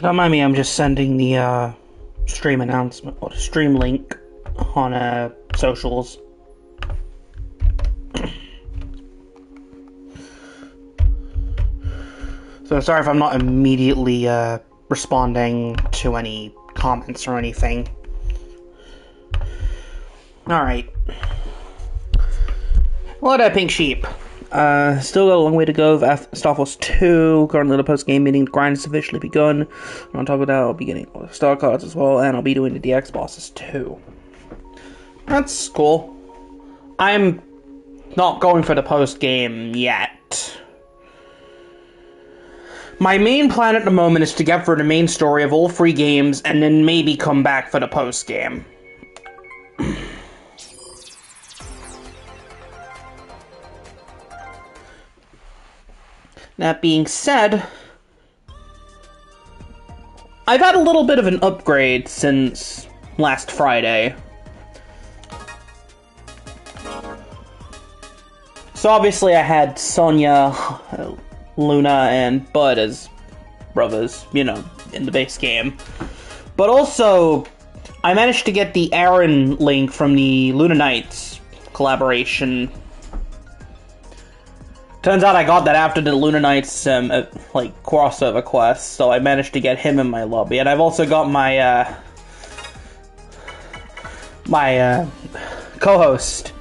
Don't mind me, I'm just sending the stream announcement or stream link on socials. So sorry if I'm not immediately responding to any comments or anything. Alright. Hello there, Pink Sheep. Still got a long way to go with Star Wars 2. Currently the post-game meeting, the grind has officially begun. And on top of that, I'll be getting all the star cards as well, and I'll be doing the DX bosses too. That's cool. I'm not going for the post-game yet. My main plan at the moment is to get through the main story of all 3 games, and then maybe come back for the post-game. That being said, I've had a little bit of an upgrade since last Friday. So obviously I had Sonya, Luna, and Bud as brothers, you know, in the base game. But also, I managed to get the Aaron link from the Luna Knights collaboration. Turns out I got that after the Luna Knights, like, crossover quest, so I managed to get him in my lobby. And I've also got my, co-host.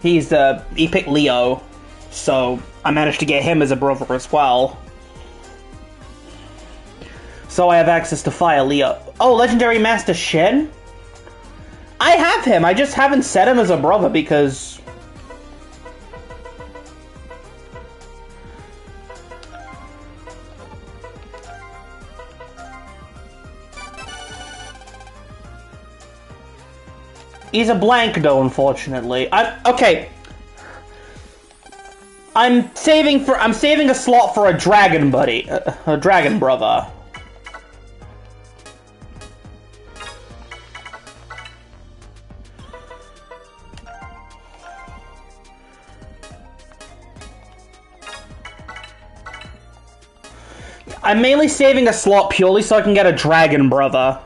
He picked Leo, so I managed to get him as a brother as well. So I have access to Fire Leo. Oh, Legendary Master Shen? I have him, I just haven't set him as a brother because... He's a blank, though, unfortunately. Okay. I'm saving a slot for a dragon buddy, a dragon brother. I'm mainly saving a slot purely so I can get a dragon brother.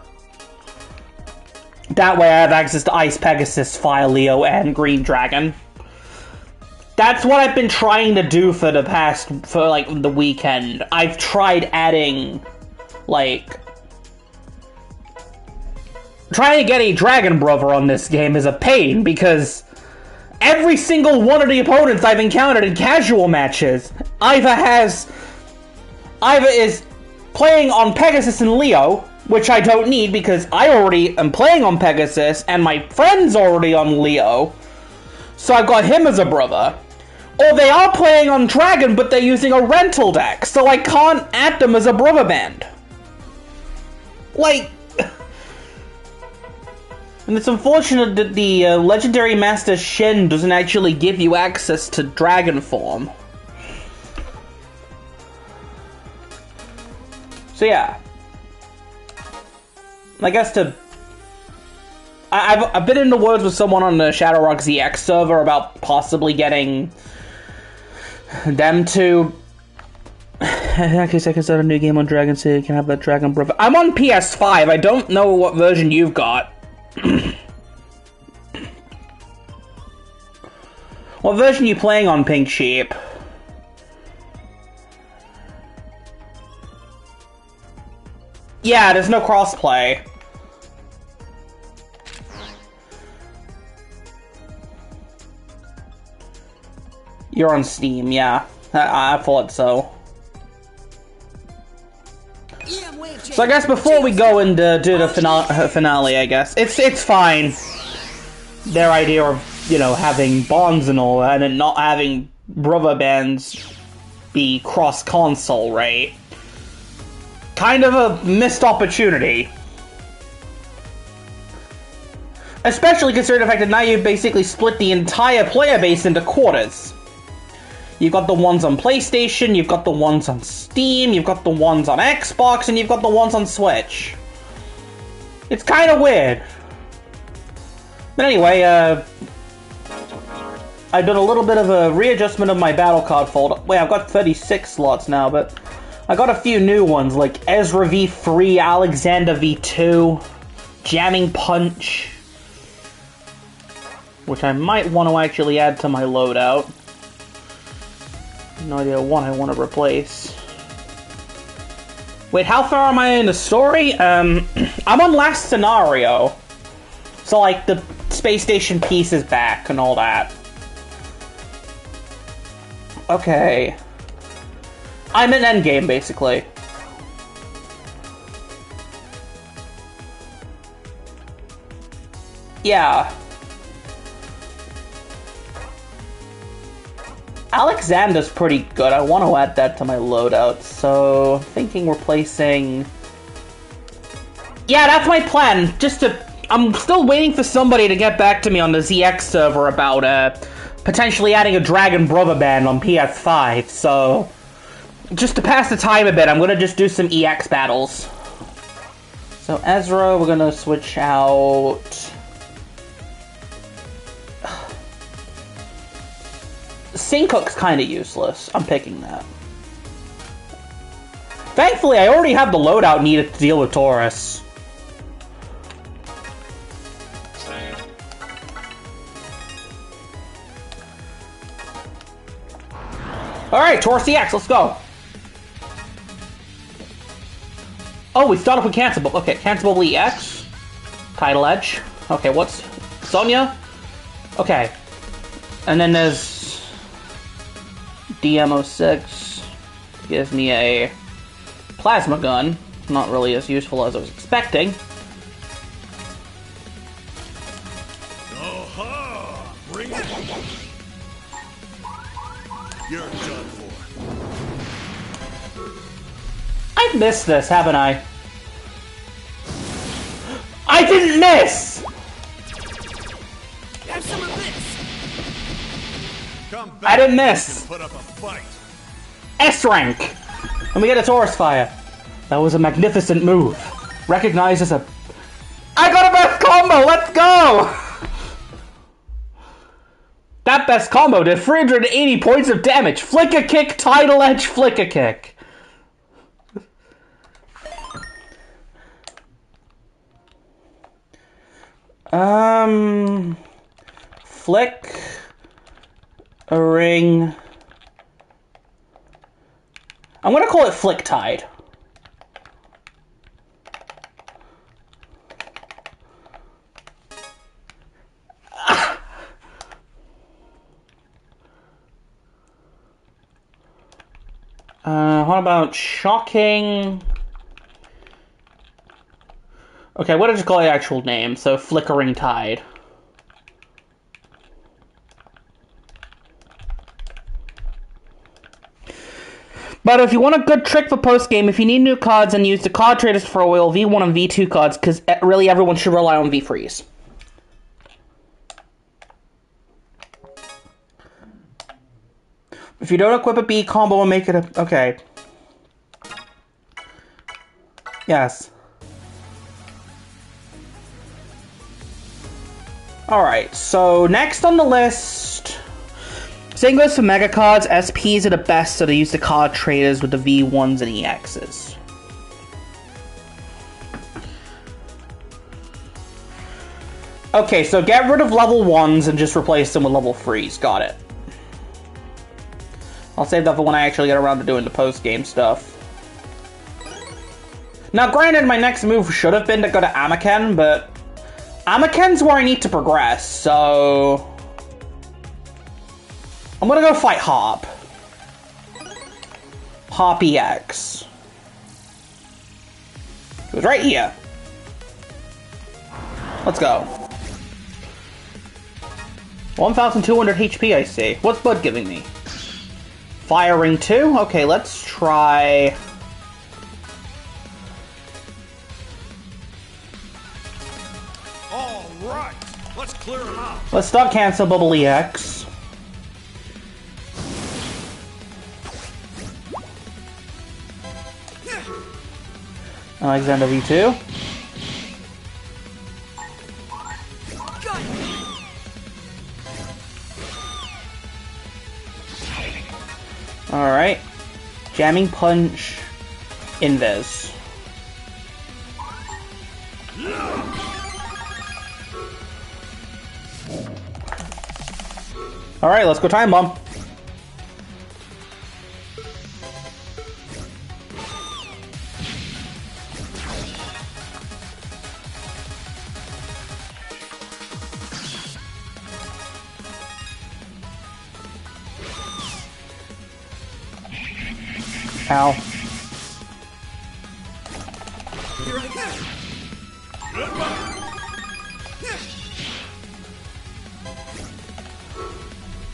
That way I have access to Ice Pegasus, Fire Leo, and Green Dragon. That's what I've been trying to do for the weekend. I've tried adding, like... Trying to get a Dragon Brother on this game is a pain, because every single one of the opponents I've encountered in casual matches either is playing on Pegasus and Leo, which I don't need because I already am playing on Pegasus and my friend's already on Leo, so I've got him as a brother. Or they are playing on Dragon, but they're using a rental deck, so I can't add them as a brother band. Like... And it's unfortunate that the Legendary Master Shen doesn't actually give you access to Dragon form. So yeah. I guess I've been in the words with someone on the Shadowrock ZX server about possibly getting them to... In that case, I can start a new game on Dragon so you can have that Dragon Brother. I'm on PS5, I don't know what version you've got. What version are you playing on, Pink Sheep? Yeah, there's no crossplay. You're on Steam, yeah. I thought so. So I guess before we go and do the finale, I guess, it's fine. Their idea of, you know, having bonds and all that, and not having brother bands be cross-console, right? Kind of a missed opportunity. Especially considering the fact that now you've basically split the entire player base into quarters. You've got the ones on PlayStation, you've got the ones on Steam, you've got the ones on Xbox, and you've got the ones on Switch. It's kind of weird. But anyway, I've done a little bit of a readjustment of my battle card folder. Wait, I've got 36 slots now, but I got a few new ones, like Ezra V3, Alexander V2, Jamming Punch, which I might want to actually add to my loadout. No idea what I want to replace. Wait, how far am I in the story? I'm on last scenario. So, like, the space station piece is back and all that. Okay. I'm in endgame, basically. Yeah. Alexander's pretty good. I want to add that to my loadout, so thinking replacing... Yeah, that's my plan. I'm still waiting for somebody to get back to me on the ZX server about potentially adding a Dragon Brother band on PS5, so... Just to pass the time a bit, I'm gonna just do some EX battles. So Ezra, we're gonna switch out... Sinkook's kind of useless. I'm picking that. Thankfully, I already have the loadout needed to deal with Taurus. Alright, Taurus EX, let's go. Oh, we start off with Cancelable. Okay, Cancelable EX. Tidal Edge. Okay, what's... Sonya? Okay. And then there's... DM06. Gives me a... Plasma Gun. Not really as useful as I was expecting. Aha! Bring it! You're done for. I've missed this, haven't I? I didn't miss! Have some of this. Come back. I didn't miss! Put up a fight. S rank! Let me get a Taurus Fire. That was a magnificent move. Recognized as a... I got a best combo! Let's go! That best combo did 380 points of damage. Flicker Kick, Tidal Edge, Flicker Kick. Flick a ring. I'm gonna call it Flick Tide. What about Shocking? Okay, what did you call the actual name? So, Flickering Tide. But if you want a good trick for post-game, if you need new cards, and use the card traders for oil, V1 and V2 cards, because really everyone should rely on V3s. If you don't equip a B combo and make it a... Okay. Yes. Alright, so next on the list... Same goes for Mega Cards. SPs are the best, so they use the card traders with the V1s and EXs. Okay, so get rid of level 1s and just replace them with level 3s. Got it. I'll save that for when I actually get around to doing the post-game stuff. Now, granted, my next move should have been to go to Amaken, but... Amaken's where I need to progress, so... I'm gonna go fight Hop. Hop EX. It was right here. Let's go. 1,200 HP, I see. What's Bud giving me? Fire Ring 2? Okay, let's try... Alright, let's clear them out. Let's start Cancel Bubble EX. Alexander V2. Alright. Jamming Punch. Invis. Alright, let's go time bomb. Ow. Here I go.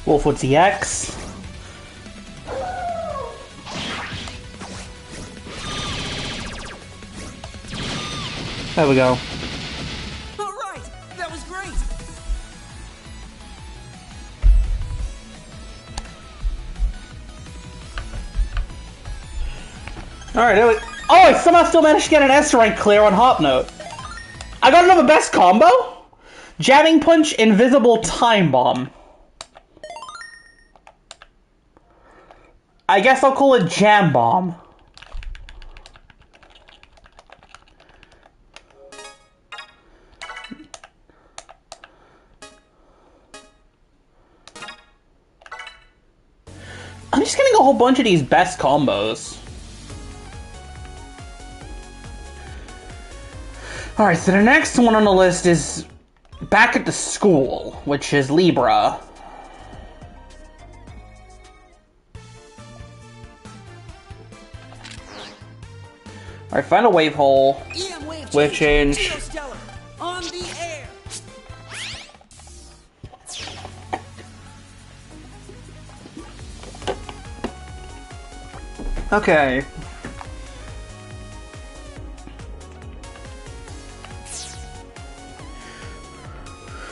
Wolfwood ZX. There we go. All right, that was great. Alright, there we... Oh, I somehow still managed to get an S rank clear on Hop Note. I got another best combo? Jamming Punch, Invisible Time Bomb. I guess I'll call it Jam Bomb. I'm just getting a whole bunch of these best combos. Alright, so the next one on the list is back at the school, which is Libra. Alright, find a wave hole. Wave change. Geo Stelar, on the air. Okay.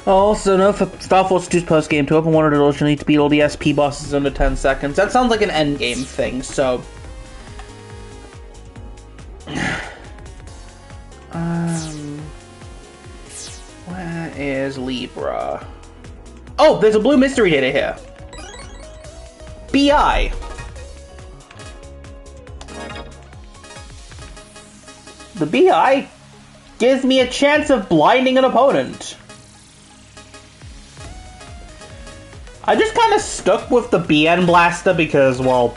Also, no, for Star Force 2's post-game, to open one of the doors, you'll need to beat all the SP bosses under 10 seconds. That sounds like an endgame thing, so... Where is Libra? Oh, there's a blue mystery data here. BI. The BI gives me a chance of blinding an opponent. I just kind of stuck with the BN Blaster because, well,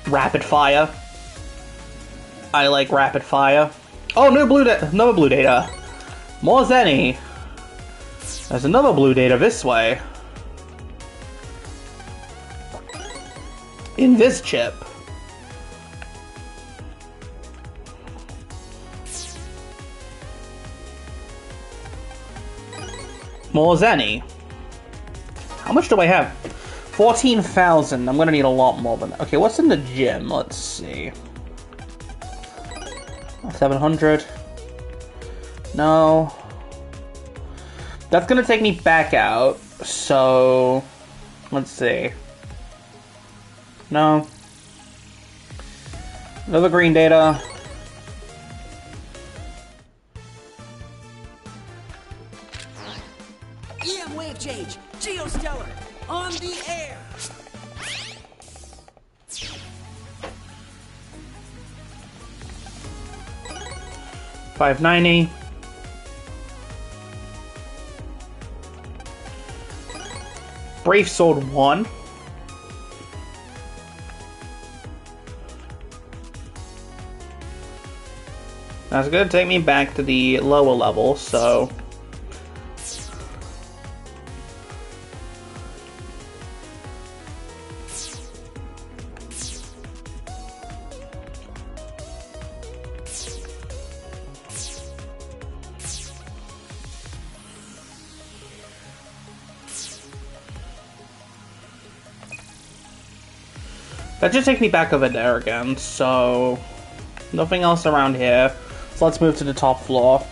rapid fire. I like rapid fire. Oh, no blue another blue data. More Zenny. There's another blue data this way. Invis chip. More Zenny. How much do I have? 14,000. I'm gonna need a lot more than that. Okay, what's in the gym? Let's see. 700. No. That's gonna take me back out. So, let's see. No. Another green data. EM wave change. Geo Stelar, on the air. $590. Brave Sword 1. That's gonna take me back to the lower level, so... That just takes me back over there again, so... Nothing else around here. So let's move to the top floor.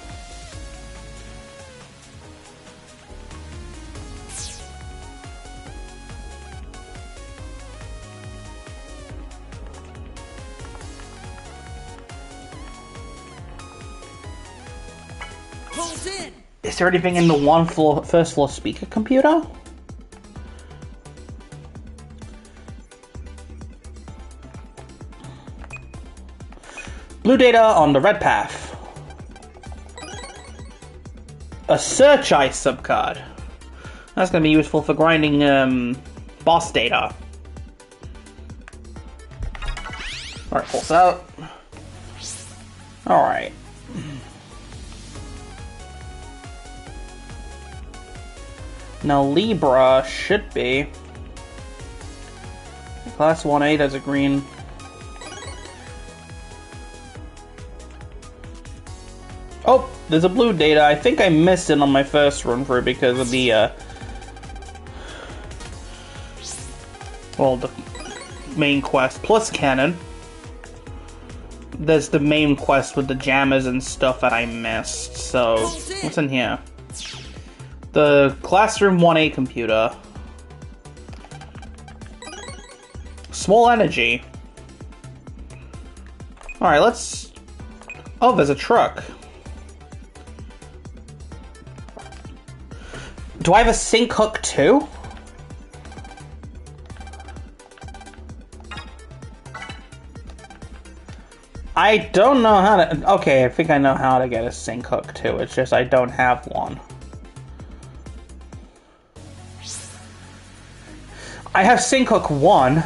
Hold in. Is there anything in the first floor speaker computer? Blue data on the red path. A search ice subcard. That's going to be useful for grinding boss data. Alright, pulse out. Alright. Now Libra should be. Class 1A has a green. Oh, there's a blue data. I think I missed it on my first run through because of the, well, the main quest plus cannon. There's the main quest with the jammers and stuff that I missed. So, what's in here? The Classroom 1A computer. Small energy. Alright, let's... Oh, there's a truck. Do I have a sync hook too? I don't know how to... Okay, I think I know how to get a sync hook too. It's just I don't have one. I have sync hook 1.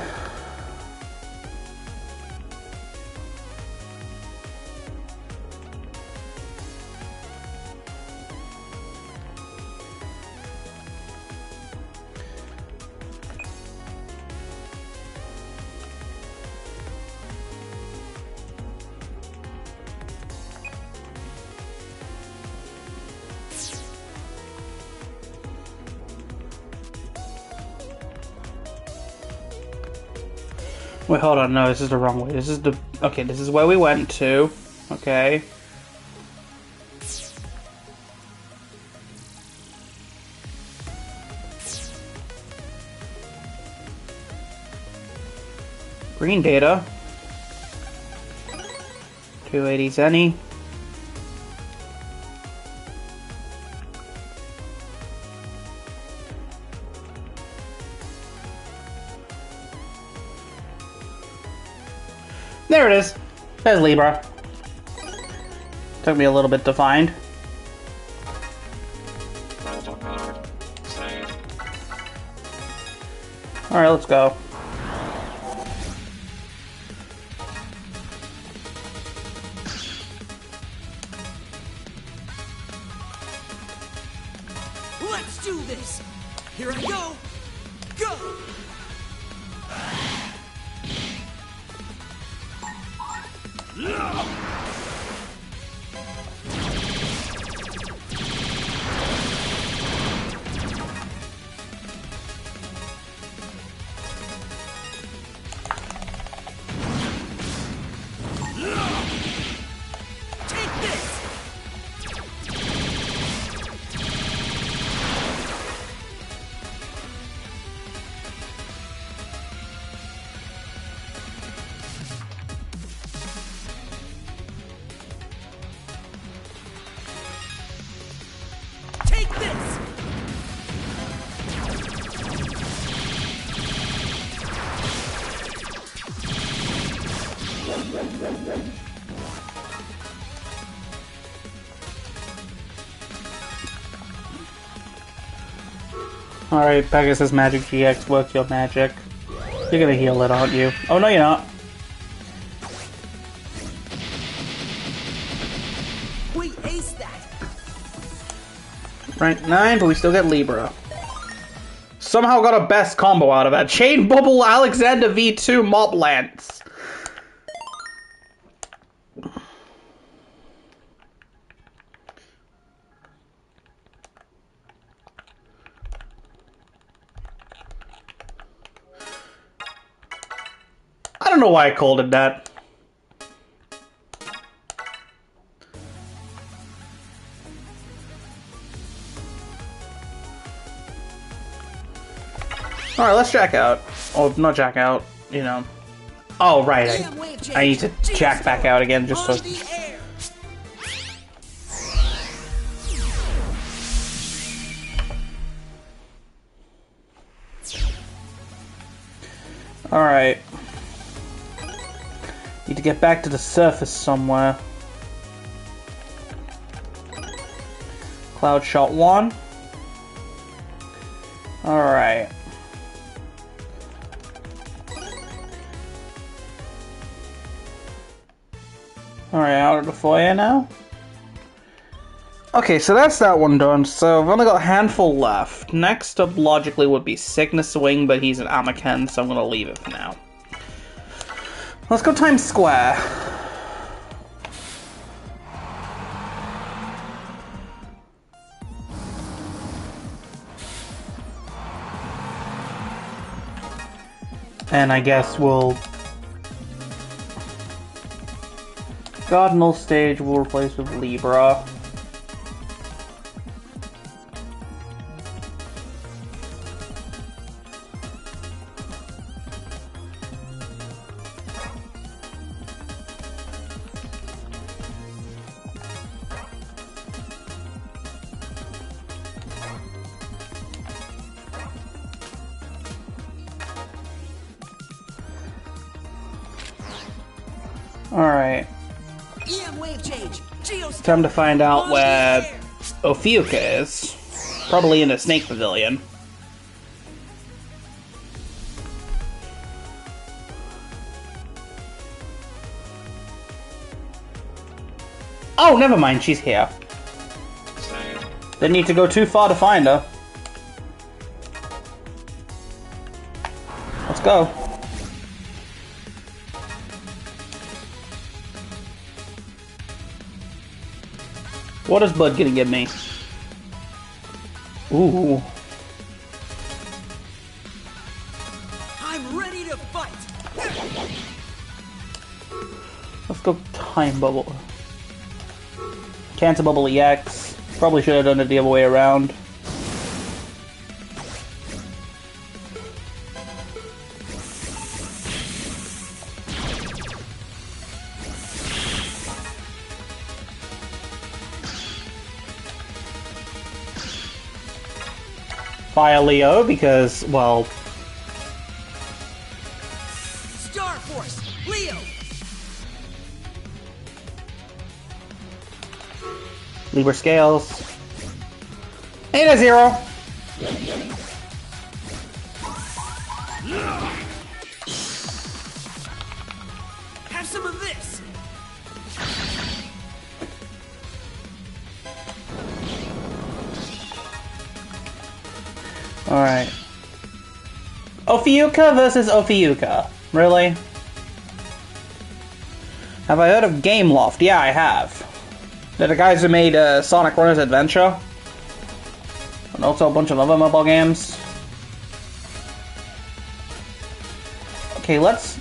Wait, hold on, no, this is the wrong way. This is the... Okay, this is where we went to. Okay. Green data. 280 Zenny. There it is. There's Libra. Took me a little bit to find. Alright, let's go. Let's do this! Here I go! Go! Alright, Pegasus Magic GX, work your magic. You're gonna heal it, aren't you? Oh, no, you're not. We aced that! Rank 9, but we still get Libra. Somehow got a best combo out of that. Chain Bubble Alexander V2 Mob Lance. I don't know why I called it that. Alright, let's jack out. Oh, not jack out, you know. Oh, right, I need to jack back out again just so... Alright. Need to get back to the surface somewhere. Cloud shot 1. Alright. Alright, out of the foyer now. Okay, so that's that one done. So I've only got a handful left. Next up, logically, would be Sickness Wing, but he's an Amaken, so I'm gonna leave it for now. Let's go Times Square. And I guess we'll... Cardinal stage we'll replace with Libra. Alright. EM wave change. Geo Stelar. Time to find out where Ophiucha is. Probably in the Snake Pavilion. Oh, never mind, she's here. Didn't need to go too far to find her. Let's go. What is Bud gonna give me? Ooh. I'm ready to fight. Let's go Time Bubble. Cancel Bubble EX. Probably should have done it the other way around. Fire Leo because, well... Star Force. Leo. Libra Scales. 8-0. Have some of this. Alright. Ophiucha versus Ophiucha. Really? Have I heard of Gameloft? Yeah, I have. They're the guys who made Sonic Runners Adventure. And also a bunch of other mobile games. Okay, let's...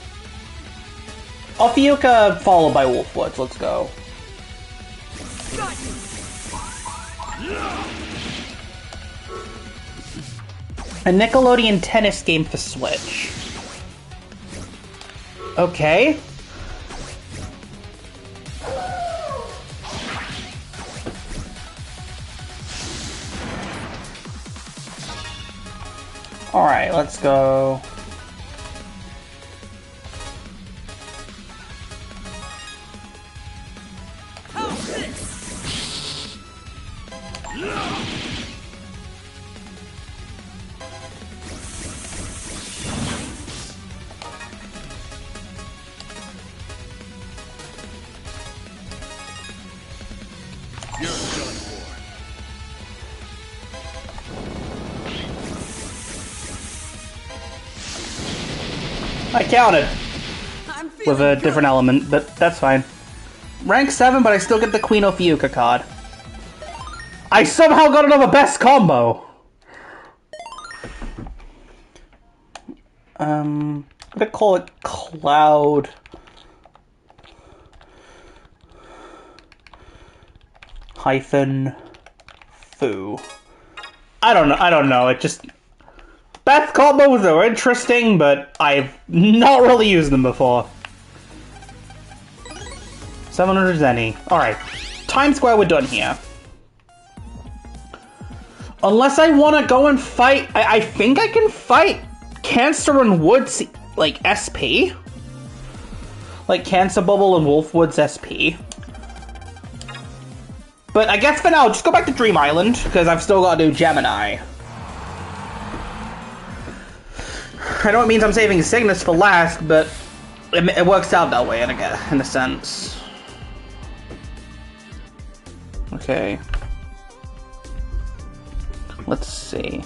Ophiucha followed by Wolfwoods. Let's go. Got you. A Nickelodeon tennis game for Switch. Okay. Alright, let's go. How's this? You're done for. I counted I'm with feeling a good. different element, but that's fine. Rank 7, but I still get the Queen Ophiucha card. I somehow got another best combo! I'm gonna call it Cloud... hyphen... Foo. I don't know, it just... Best combos are interesting, but I've not really used them before. 700 Zenny. Alright. Times Square, we're done here. Unless I want to go and fight... I think I can fight Cancer and Woods, like, SP? like Cancer Bubble and Wolfwood's SP. But I guess for now, just go back to Dream Island, because I've still got to do Gemini. I know it means I'm saving Cygnus for last, but it works out that way in a sense. Okay. Let's see.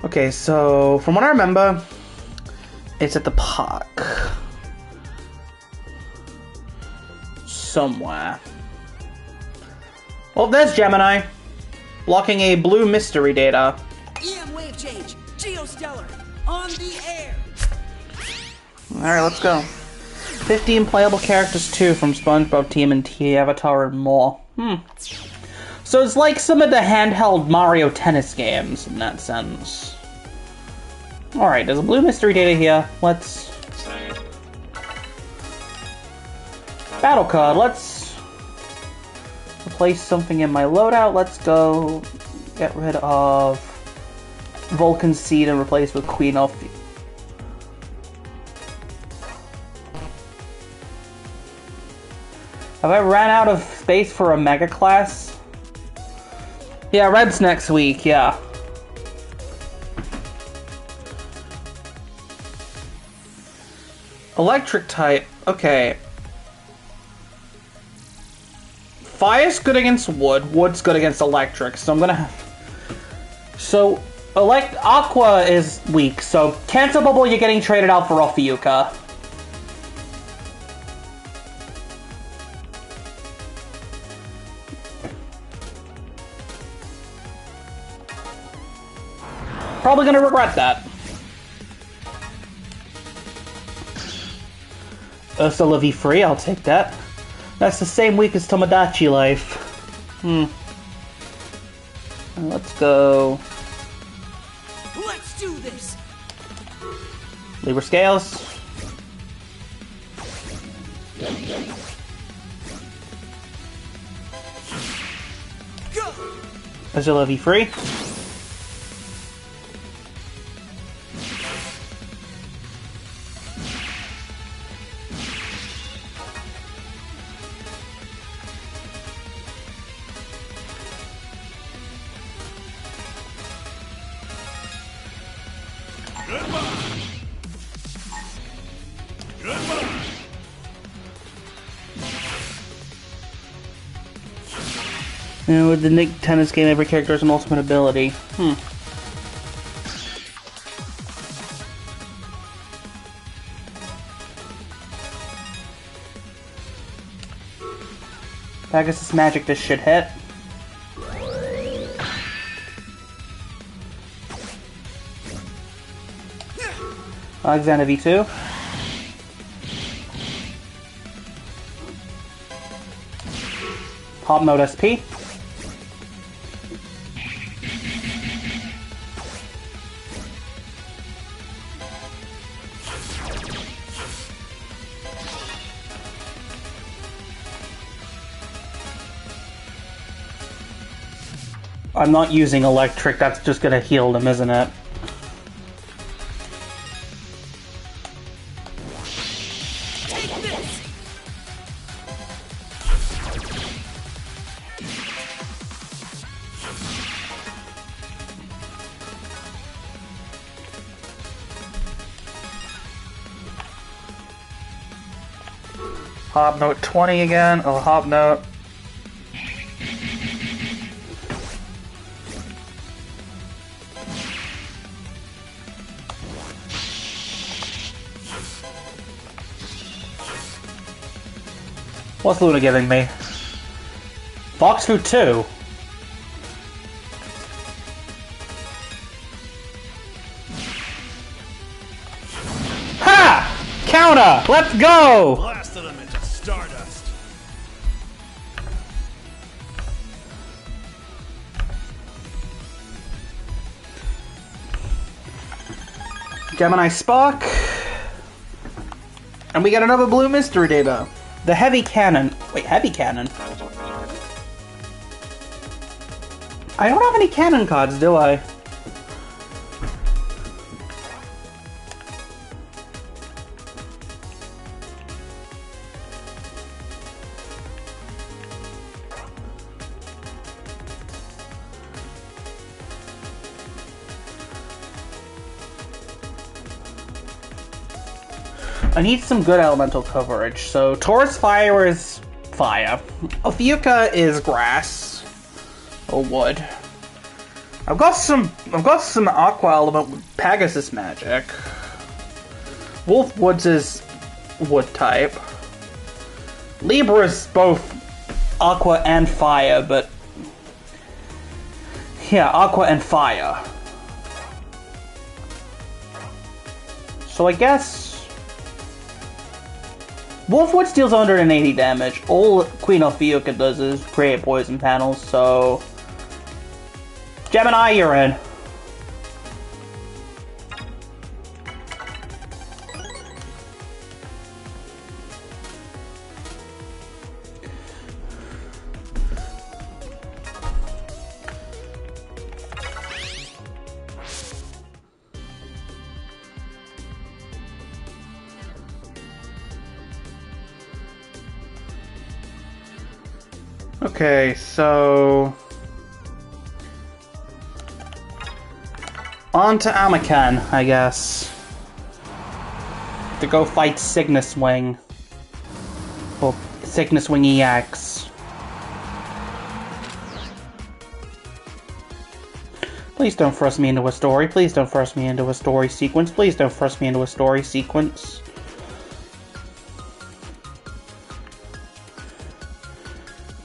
Okay, so from what I remember, it's at the park. Somewhere. Well, there's Gemini. Blocking a blue mystery data. EM wave change. Geo Stelar. On the air. Alright, let's go. 15 playable characters too from SpongeBob TMNT, Avatar, and more. So it's like some of the handheld Mario Tennis games in that sense. Alright, there's a blue mystery data here. Let's... Battle card, let's... replace something in my loadout. Let's go get rid of Vulcan Seed and replace with Queen of... Have I ran out of space for a Mega Class? Yeah, Red's next week, yeah. Electric type, okay. Fire's good against wood, wood's good against electric, so I'm gonna have... So, Aqua is weak, so Cancer Bubble you're getting traded out for Ophiuka. Probably gonna regret that. Ursula V3, I'll take that. That's the same week as Tomodachi Life. Let's go. Let's do this. Libra Scales. Go. Ursula V3. And with the Nick Tennis game, every character has an ultimate ability. Pegasus magic, this should hit. Alexander V2. Pop Mode SP. I'm not using electric, that's just gonna heal them, isn't it? Take this. Hop Note 20 again. Oh, Hop Note. What's Luna giving me? Fox Food 2. Ha! Counter! Let's go! Blasted them into stardust. Gemini Spark. And we got another blue mystery data. The heavy cannon. Wait, heavy cannon? I don't have any cannon cards, do I? I need some good elemental coverage. So Taurus Fire is fire. Ophiucha is grass. Or wood. I've got some aqua element with Pegasus magic. Wolf Woods is wood type. Libra is both aqua and fire, but yeah, aqua and fire. So I guess Wolfwood deals 180 damage. All Queen Ophiucha does is create poison panels, so Gemini, you're in. Okay, so on to Amakan, I guess. To go fight Cygnus Wing. Or Cygnus Wing EX. Please don't thrust me into a story. Please don't thrust me into a story sequence. Please don't thrust me into a story sequence.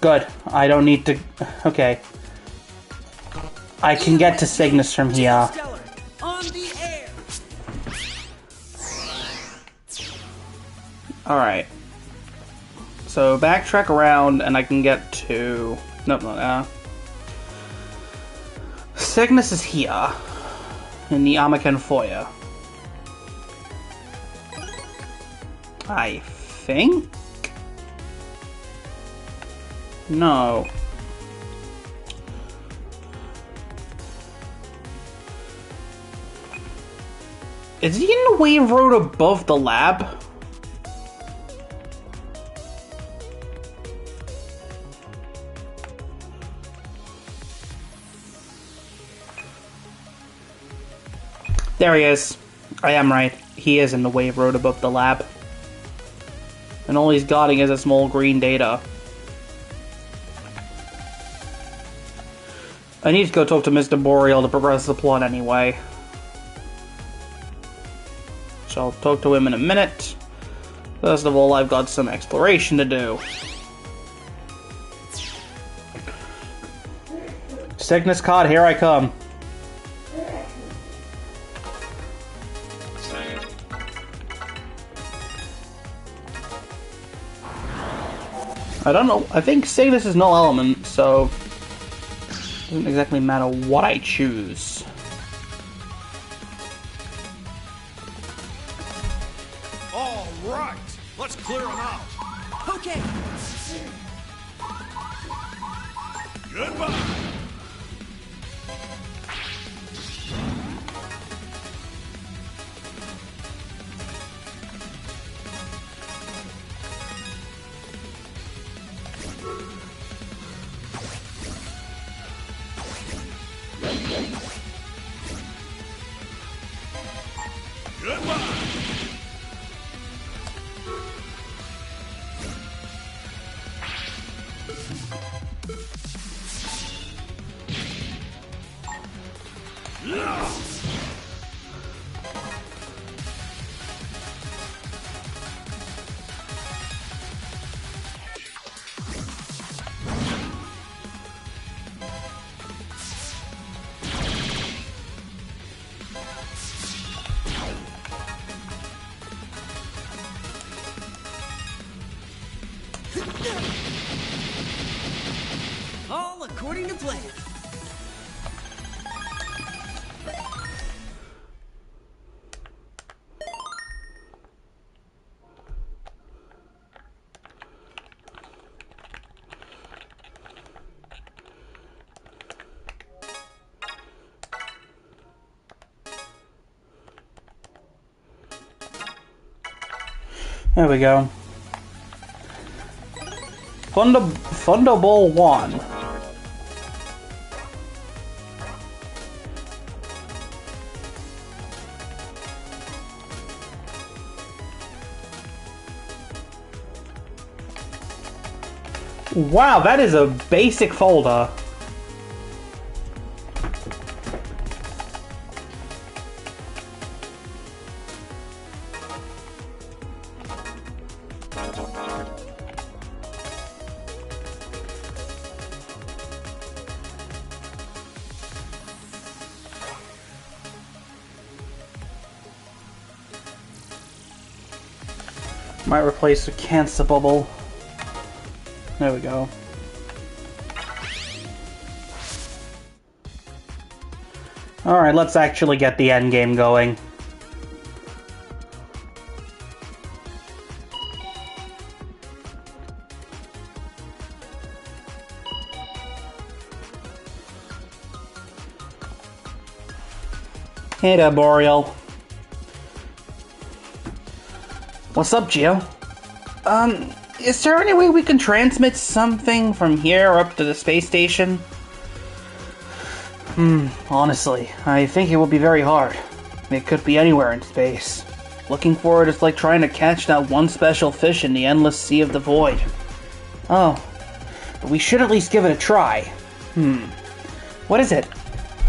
Good. I don't need to... Okay. I can get to Cygnus from here. Geo Stelar, on the air. Alright. So, backtrack around and I can get to... Nope, not now. Cygnus is here. In the Amakan Foyer. I think? No. Is he in the wave road above the lab? There he is. I am right. He is in the wave road above the lab. And all he's guarding is a small green data. I need to go talk to Mr. Boreal to progress the plot anyway. So I'll talk to him in a minute. First of all, I've got some exploration to do. Cygnus card, here I come. I don't know, I think Cygnus is no element, so it doesn't exactly matter what I choose. All right, let's clear them out. Okay. Goodbye. Goodbye. All according to plan. There we go. Thunderball 1. Wow, that is a basic folder. Might replace the cancer bubble. There we go. Alright, let's actually get the end game going. Hey there, Boreal. What's up, Geo? Is there any way we can transmit something from here up to the space station? Honestly, I think it will be very hard. It could be anywhere in space. Looking for it is like trying to catch that one special fish in the endless sea of the void. Oh, but we should at least give it a try. What is it?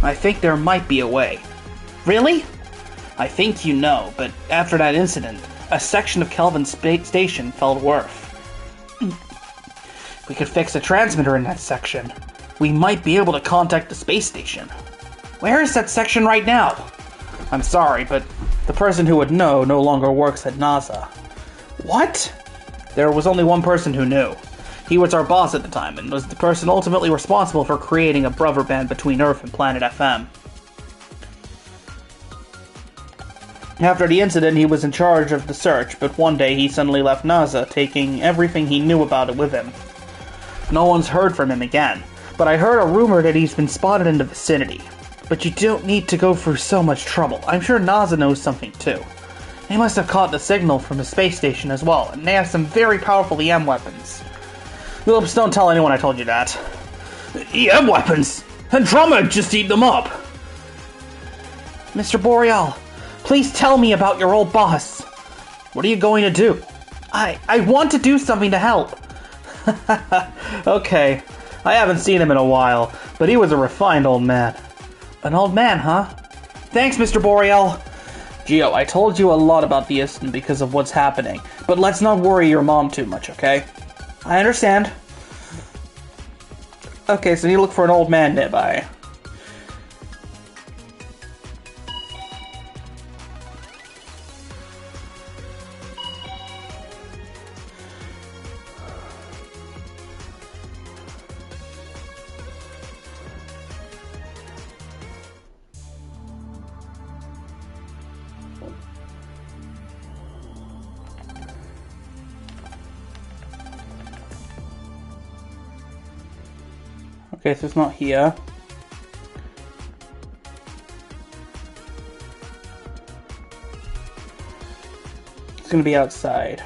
I think there might be a way. Really? I think you know, but after that incident, a section of Kelvin's station fell worth. We could fix a transmitter in that section. We might be able to contact the space station. Where is that section right now? I'm sorry, but the person who would know no longer works at NASA. What? There was only one person who knew. He was our boss at the time, and was the person ultimately responsible for creating a brother band between Earth and Planet FM. After the incident, he was in charge of the search, but one day he suddenly left NASA, taking everything he knew about it with him. No one's heard from him again, but I heard a rumor that he's been spotted in the vicinity. But you don't need to go through so much trouble. I'm sure NASA knows something too. They must have caught the signal from the space station as well, and they have some very powerful EM weapons. Oops, don't tell anyone I told you that. EM weapons? Andromeda just eat them up! Mr. Boreal, please tell me about your old boss. What are you going to do? I want to do something to help. Okay, I haven't seen him in a while, but he was a refined old man. An old man, huh? Thanks, Mr. Boreal. Geo, I told you a lot about the incident because of what's happening, but let's not worry your mom too much, okay? I understand. Okay, so you look for an old man nearby. Okay, so it's not here. It's gonna be outside.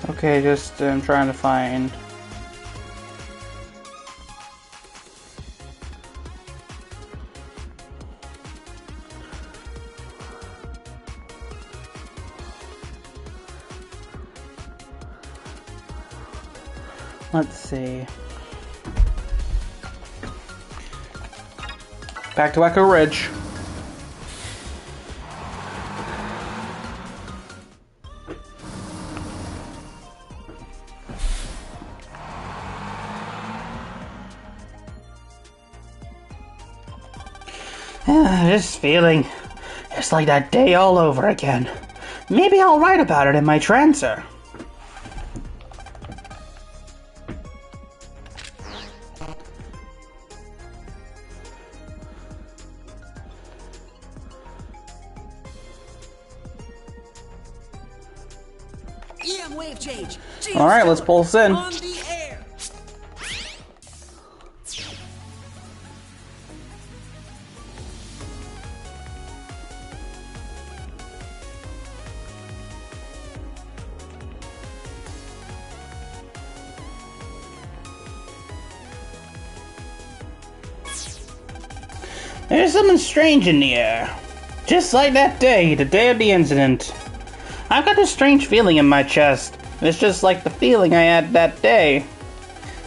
Okay, just I'm trying to find. Let's see. Back to Echo Ridge. This feeling, it's like that day all over again. Maybe I'll write about it in my transer. wave change. Geo All right, let's Stelar pulse in. On the air. There's something strange in the air. Just like that day, the day of the incident. I've got this strange feeling in my chest. It's just like the feeling I had that day.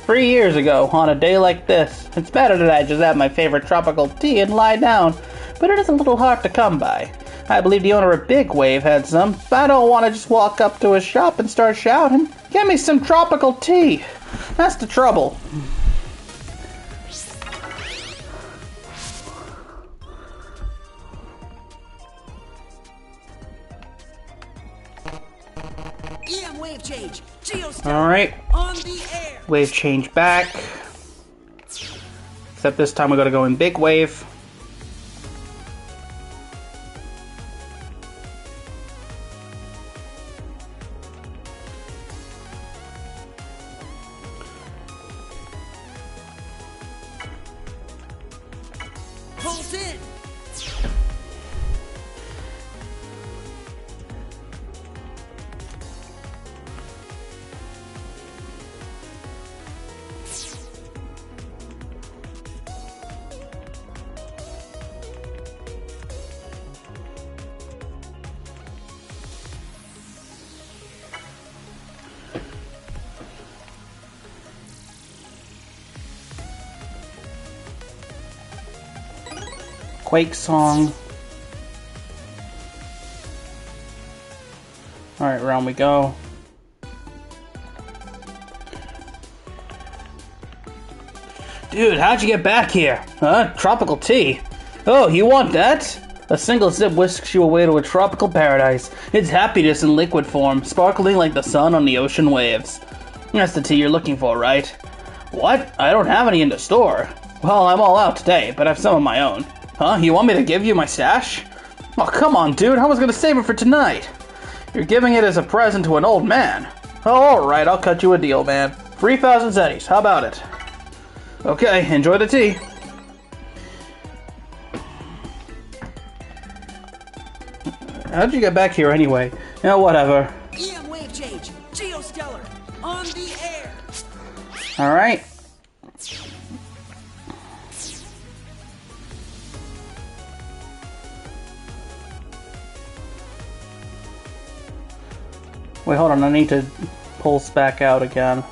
3 years ago, on a day like this. It's better that I just have my favorite tropical tea and lie down, but it is a little hard to come by. I believe the owner of Big Wave had some, but I don't want to just walk up to his shop and start shouting, "Get me some tropical tea!" That's the trouble. EM wave change. Geo Stelar Alright, on the air. wave change back. Except this time we gotta go in Big Wave. Pulse in. Quake song. Alright, round we go. Dude, how'd you get back here? Huh? Tropical tea? Oh, you want that? A single sip whisks you away to a tropical paradise. It's happiness in liquid form, sparkling like the sun on the ocean waves. That's the tea you're looking for, right? What? I don't have any in the store. Well, I'm all out today, but I have some of my own. Huh? You want me to give you my stash? Oh, come on, dude. I was gonna save it for tonight. You're giving it as a present to an old man. Oh, alright. I'll cut you a deal, man. 3,000 zetties. How about it? Okay, enjoy the tea. How'd you get back here anyway? Yeah, whatever. EM wave change. Geo Stelar on the air. Alright. Wait, hold on, I need to pulse back out again.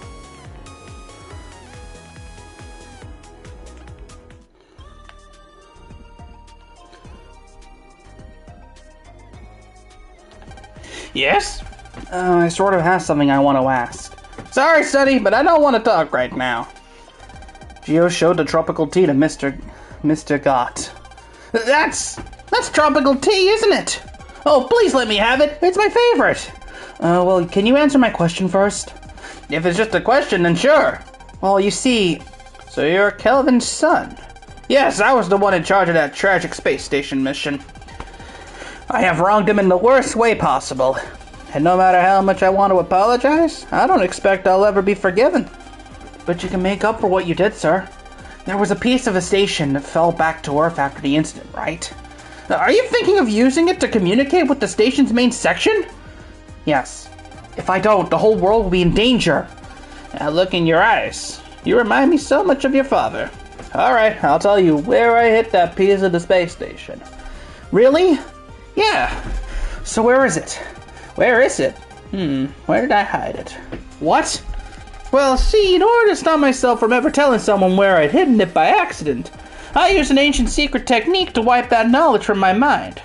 Yes? I sort of have something I want to ask. Sorry, Sonny, but I don't want to talk right now. Geo showed the tropical tea to Mr. Gott. That's tropical tea, isn't it? Oh, please let me have it. It's my favorite. Well, can you answer my question first? If it's just a question, then sure. Well, you see, so you're Kelvin's son. Yes, I was the one in charge of that tragic space station mission. I have wronged him in the worst way possible. And no matter how much I want to apologize, I don't expect I'll ever be forgiven. But you can make up for what you did, sir. There was a piece of the station that fell back to Earth after the incident, right? Are you thinking of using it to communicate with the station's main section? Yes. If I don't, the whole world will be in danger. Now look in your eyes. You remind me so much of your father. Alright, I'll tell you where I hit that piece of the space station. Really? Yeah. So where is it? Where is it? Where did I hide it? What? Well, see, in order to stop myself from ever telling someone where I'd hidden it by accident, I used an ancient secret technique to wipe that knowledge from my mind.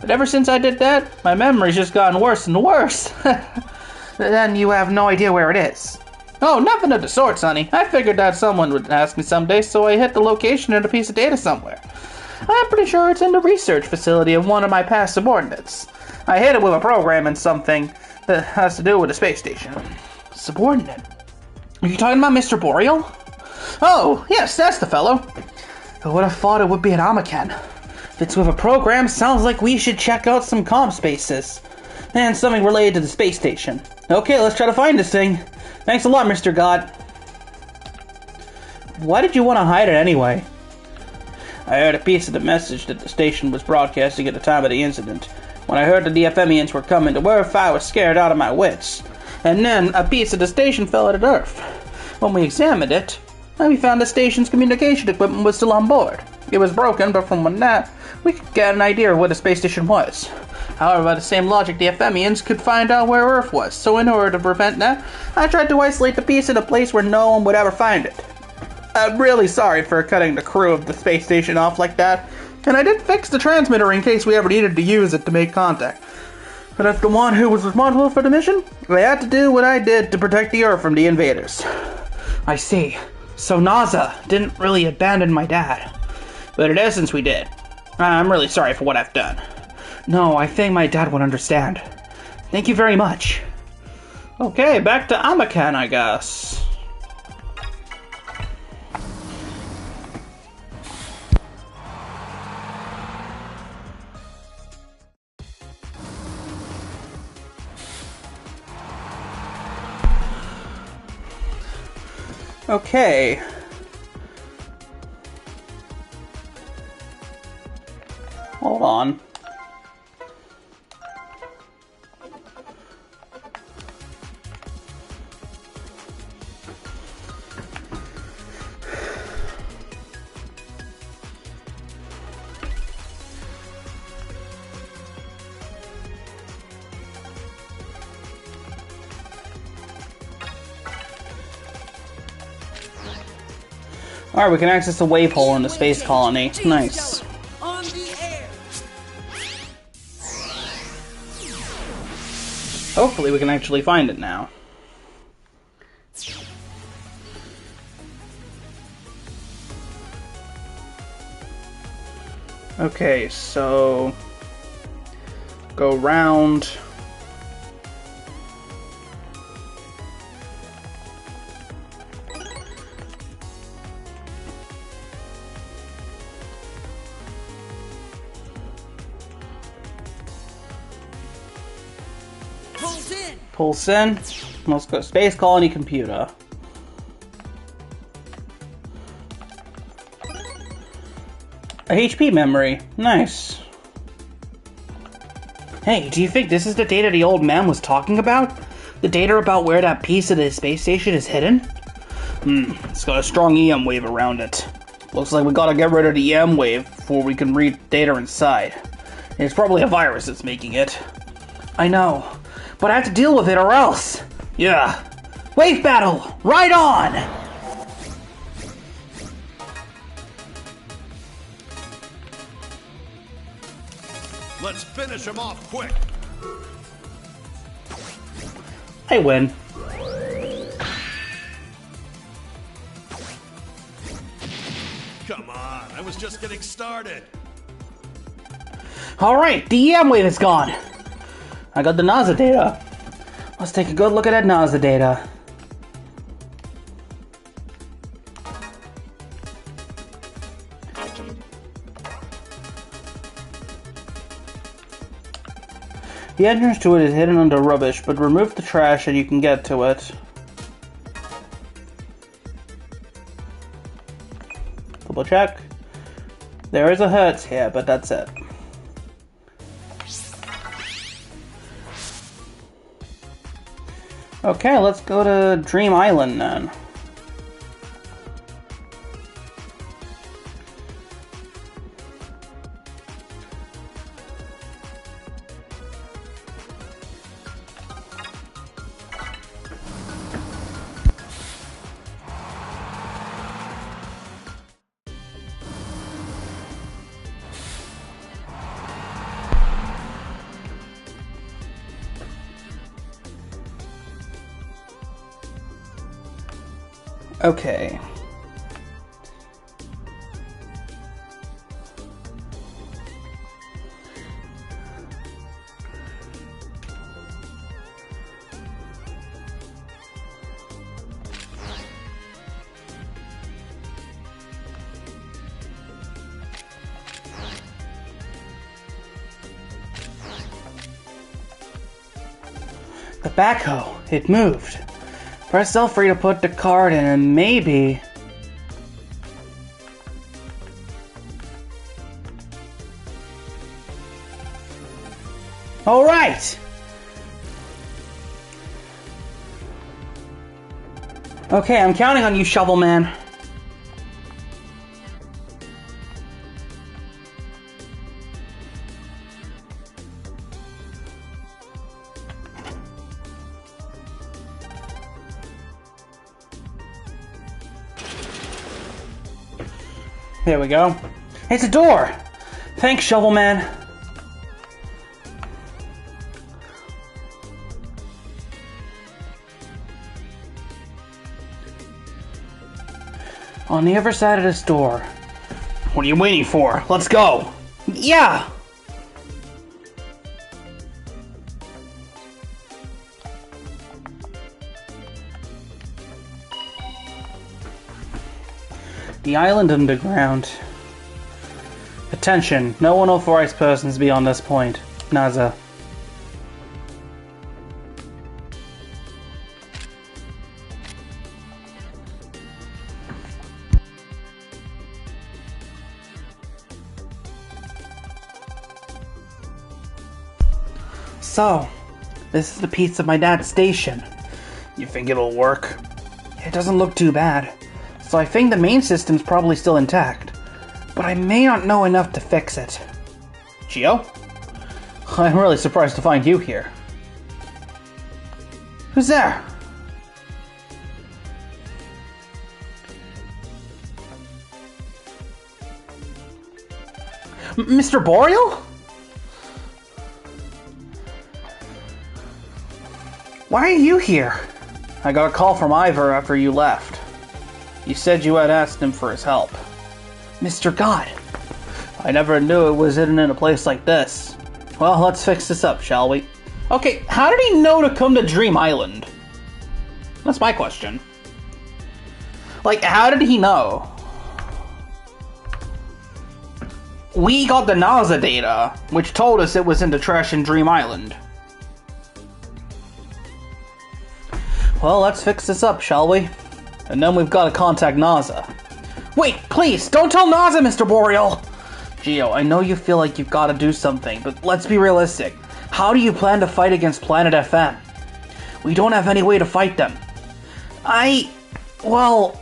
But ever since I did that, my memory's just gotten worse and worse. Then you have no idea where it is. Oh, nothing of the sort, Sonny. I figured that someone would ask me someday, so I hit the location in a piece of data somewhere. I'm pretty sure it's in the research facility of one of my past subordinates. I hit it with a program and something that has to do with the space station. Subordinate? Are you talking about Mr. Boreal? Oh, yes, that's the fellow. I would have thought it would be an Amakan. If it's with a program, sounds like we should check out some comm spaces. And something related to the space station. Okay, let's try to find this thing. Thanks a lot, Mr. God. Why did you want to hide it anyway? I heard a piece of the message that the station was broadcasting at the time of the incident. When I heard the DFMians were coming to Earth, I was scared out of my wits. And then a piece of the station fell at Earth. When we examined it, we found the station's communication equipment was still on board. It was broken, but from that, we could get an idea of where the space station was. However, by the same logic, the DFMians could find out where Earth was, so in order to prevent that, I tried to isolate the piece in a place where no one would ever find it. I'm really sorry for cutting the crew of the space station off like that, and I did fix the transmitter in case we ever needed to use it to make contact. But as the one who was responsible for the mission, I had to do what I did to protect the Earth from the invaders. I see. So NASA didn't really abandon my dad. But in essence, we did. I'm really sorry for what I've done. No, I think my dad would understand. Thank you very much. Okay, back to Amakan, I guess. Okay. Hold on. Alright, we can access the wave hole in the space colony. Nice. On the air. Hopefully we can actually find it now. Okay, so go round. Pulse in. Pulse in. Let's go space colony computer. A HP memory. Nice. Hey, do you think this is the data the old man was talking about? The data about where that piece of the space station is hidden? It's got a strong EM wave around it. Looks like we gotta get rid of the EM wave before we can read data inside. It's probably a virus that's making it. I know, but I have to deal with it or else. Yeah. Wave battle! Right on! Let's finish him off quick. I win. Come on, I was just getting started. Alright, the EM wave is gone. I got the NASA data. Let's take a good look at that NASA data. The entrance to it is hidden under rubbish, but remove the trash and you can get to it. Double check. There is a Hertz here, but that's it. Okay, let's go to Dream Island then. Okay. The backhoe. it moved. Press L3 to put the card in and maybe... Alright! Okay, I'm counting on you, Shovel Man. There we go. It's a door! Thanks, Shovel Man. On the other side of this door. What are you waiting for? Let's go! Yeah! The island underground. Attention, no unauthorized persons beyond this point. NASA. So, this is the piece of my dad's station. You think it'll work? It doesn't look too bad. So I think the main system's probably still intact. But I may not know enough to fix it. Geo? I'm really surprised to find you here. Who's there? Mr. Boreal? Why are you here? I got a call from Ivor after you left. You said you had asked him for his help. Mr. God. I never knew it was hidden in a place like this. Well, let's fix this up, shall we? Okay, how did he know to come to Dream Island? That's my question. Like, how did he know? We got the NASA data, which told us it was in the trash in Dream Island. Well, let's fix this up, shall we? And then we've got to contact NASA. Wait, please, don't tell NASA, Mr. Boreal! Geo, I know you feel like you've got to do something, but let's be realistic. How do you plan to fight against Planet FM? We don't have any way to fight them. Well...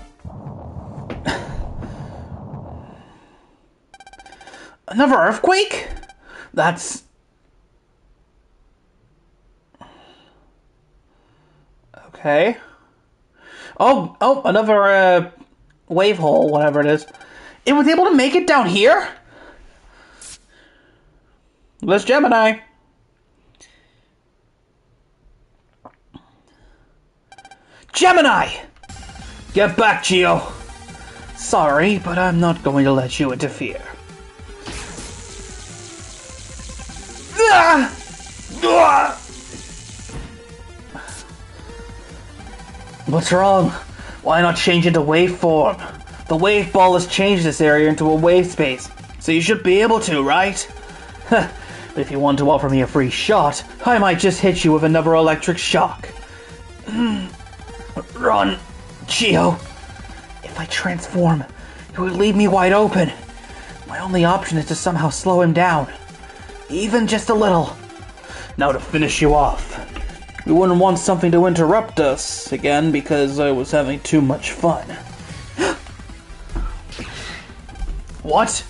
Another earthquake? That's... Okay. Oh, another, wave hole, whatever it is. It was able to make it down here? This Gemini. Gemini! Get back, Geo. Sorry, but I'm not going to let you interfere. Ah! Ah! What's wrong? Why not change into waveform? The wave ball has changed this area into a wave space, so you should be able to, right? But if you want to offer me a free shot, I might just hit you with another electric shock. Run, Geo. If I transform, he would leave me wide open. My only option is to somehow slow him down. Even just a little. Now to finish you off. We wouldn't want something to interrupt us again because I was having too much fun. What?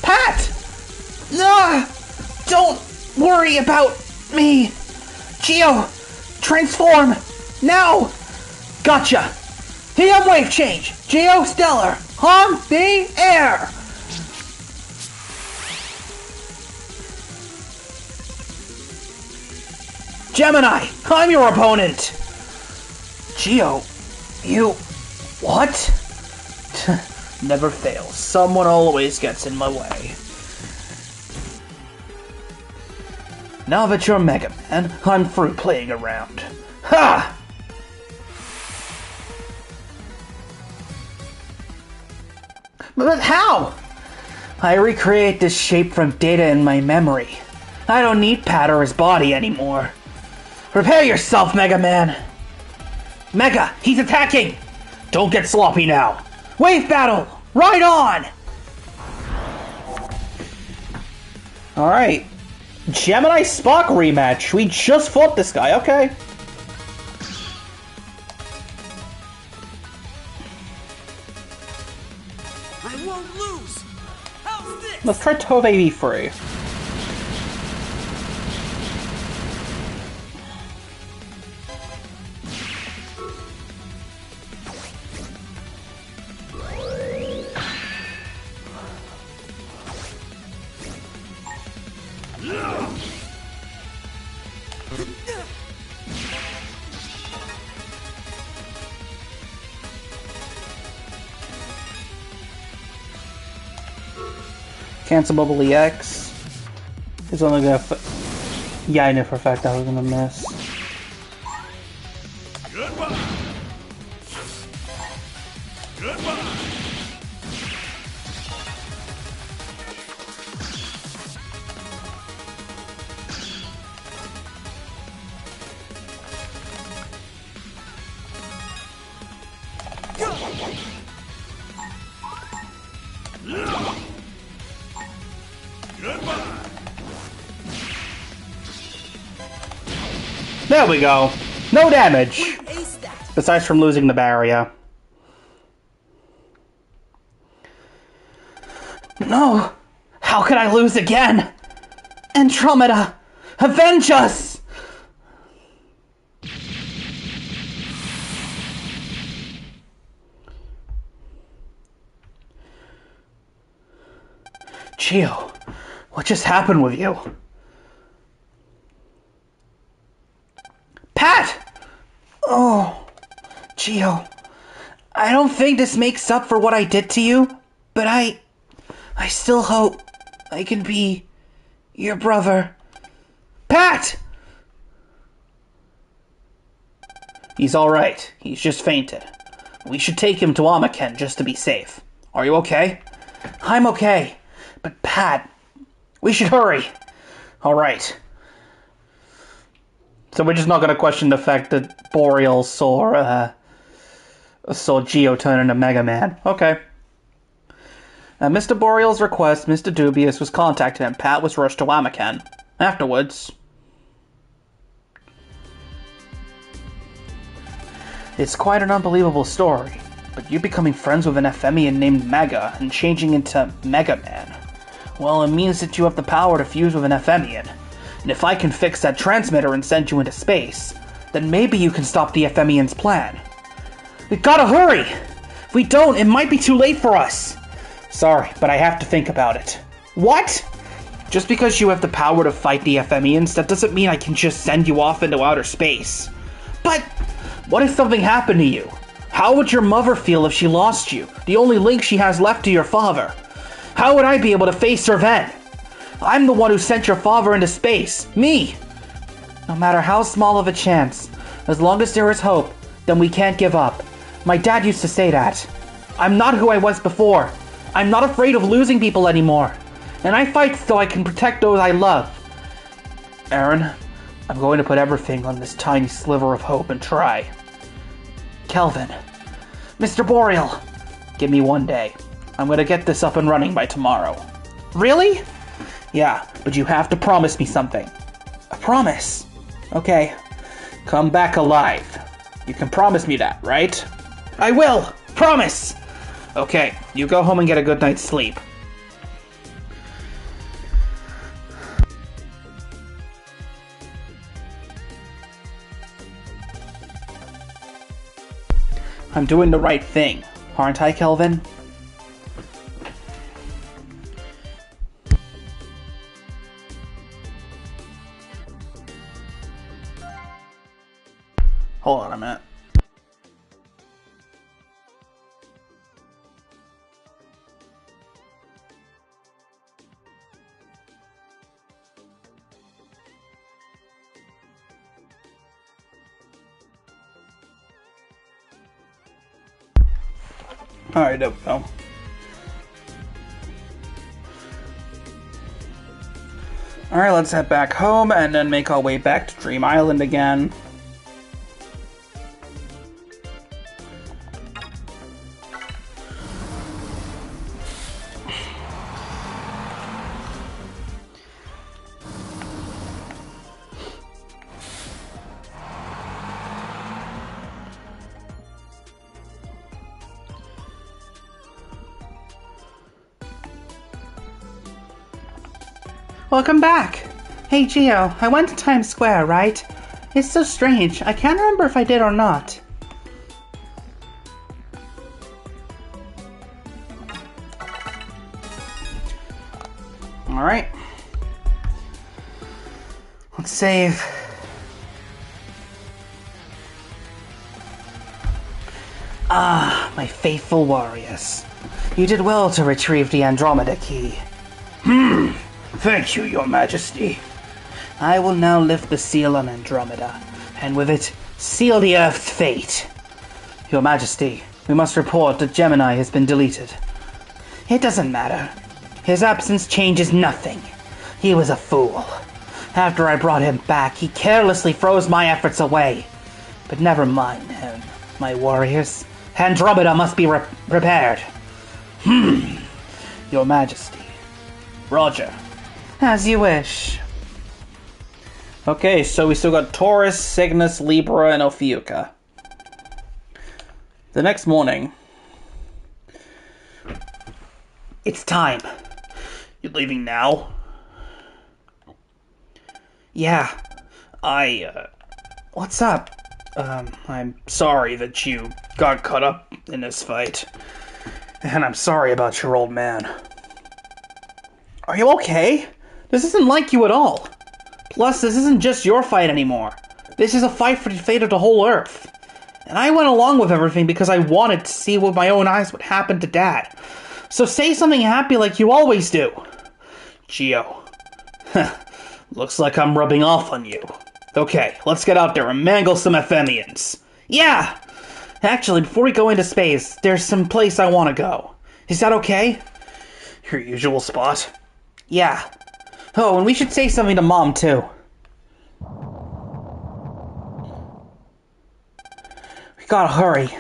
Pat! No! Don't worry about me! Geo! Transform! Now! Gotcha! TM wave change! Geo Stelar! On the air! Gemini! I'm your opponent! Geo, you... What? Never fails. Someone always gets in my way. Now that you're Mega Man, I'm through playing around. Ha! But how? I recreate this shape from data in my memory. I don't need Pat or his body anymore. Prepare yourself, Mega Man! Mega, he's attacking! Don't get sloppy now. Wave battle! Right on! Alright. Gemini Spock rematch. We just fought this guy, okay. I won't lose. How's this? Let's try Tove V3. Cancel Bubble EX. It's only gonna. Yeah, I knew for a fact I was gonna miss. Goodbye. Goodbye. There we go. No damage. Ace that. Besides from losing the barrier. No! How could I lose again? Andromeda! Avenge us! Geo, what just happened with you? Pat! Oh, Geo, I don't think this makes up for what I did to you, but I still hope I can be your brother. Pat! He's alright. He's just fainted. We should take him to Amaken just to be safe. Are you okay? I'm okay. But Pat, we should hurry. Alright. So we're just not going to question the fact that Boreal saw Geo turn into Mega Man. Okay. At Mr. Boreal's request, Mr. Dubious was contacted and Pat was rushed to Amaken. Afterwards... It's quite an unbelievable story, but you becoming friends with an Ephemian named Mega and changing into Mega Man, well, it means that you have the power to fuse with an Ephemian. And if I can fix that transmitter and send you into space, then maybe you can stop the Ephemian's plan. We gotta hurry! If we don't, it might be too late for us! Sorry, but I have to think about it. What? Just because you have the power to fight the Ephemians, that doesn't mean I can just send you off into outer space. But what if something happened to you? How would your mother feel if she lost you, the only link she has left to your father? How would I be able to face her then? I'm the one who sent your father into space. Me! No matter how small of a chance, as long as there is hope, then we can't give up. My dad used to say that. I'm not who I was before. I'm not afraid of losing people anymore. And I fight so I can protect those I love. Aaron, I'm going to put everything on this tiny sliver of hope and try. Kelvin. Mr. Boreal. Give me one day. I'm gonna get this up and running by tomorrow. Really? Yeah, but you have to promise me something. A promise? Okay. Come back alive. You can promise me that, right? I will! Promise! Okay, you go home and get a good night's sleep. I'm doing the right thing, aren't I, Kelvin? Hold on a minute. Alright, there we go. Alright, let's head back home and then make our way back to Dream Island again. Welcome back! Hey Geo, I went to Times Square, right? It's so strange, I can't remember if I did or not. Alright. Let's save. Ah, my faithful warriors. You did well to retrieve the Andromeda Key. Thank you, Your Majesty. I will now lift the seal on Andromeda, and with it, seal the Earth's fate. Your Majesty, we must report that Gemini has been deleted. It doesn't matter. His absence changes nothing. He was a fool. After I brought him back, he carelessly froze my efforts away. But never mind him, my warriors. Andromeda must be repaired. Your Majesty. Roger. As you wish. Okay, so we still got Taurus, Cygnus, Libra, and Ophiucha. The next morning. It's time. You're leaving now? Yeah. What's up? I'm sorry that you got caught up in this fight. And I'm sorry about your old man. Are you okay? This isn't like you at all. Plus, this isn't just your fight anymore. This is a fight for the fate of the whole Earth. And I went along with everything because I wanted to see with my own eyes what happened to Dad. So say something happy like you always do. Geo. Looks like I'm rubbing off on you. Okay, let's get out there and mangle some Ephemians. Yeah! Actually, before we go into space, there's some place I want to go. Is that okay? Your usual spot? Yeah. Oh, and we should say something to Mom, too. We gotta hurry.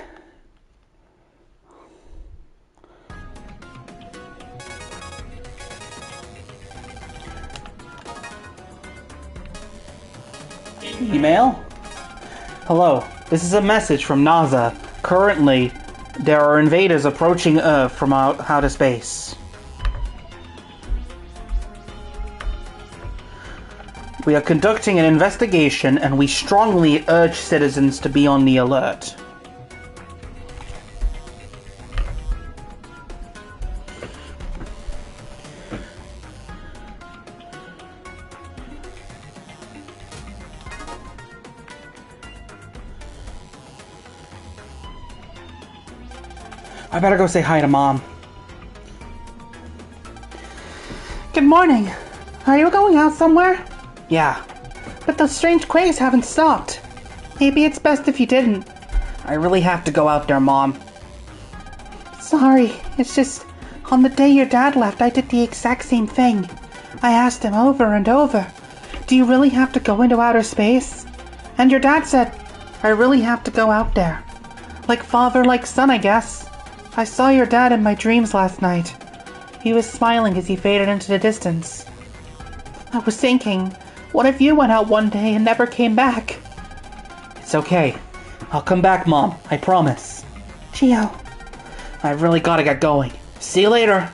Email? Hello, this is a message from NASA. Currently, there are invaders approaching Earth from outer space. We are conducting an investigation and we strongly urge citizens to be on the alert. I better go say hi to Mom. Good morning. Are you going out somewhere? Yeah. But those strange quakes haven't stopped. Maybe it's best if you didn't. I really have to go out there, Mom. Sorry, it's just, on the day your dad left, I did the exact same thing. I asked him over and over, do you really have to go into outer space? And your dad said, I really have to go out there. Like father, like son, I guess. I saw your dad in my dreams last night. He was smiling as he faded into the distance. I was thinking, what if you went out one day and never came back? It's okay. I'll come back, Mom. I promise. Geo. I really gotta get going. See you later.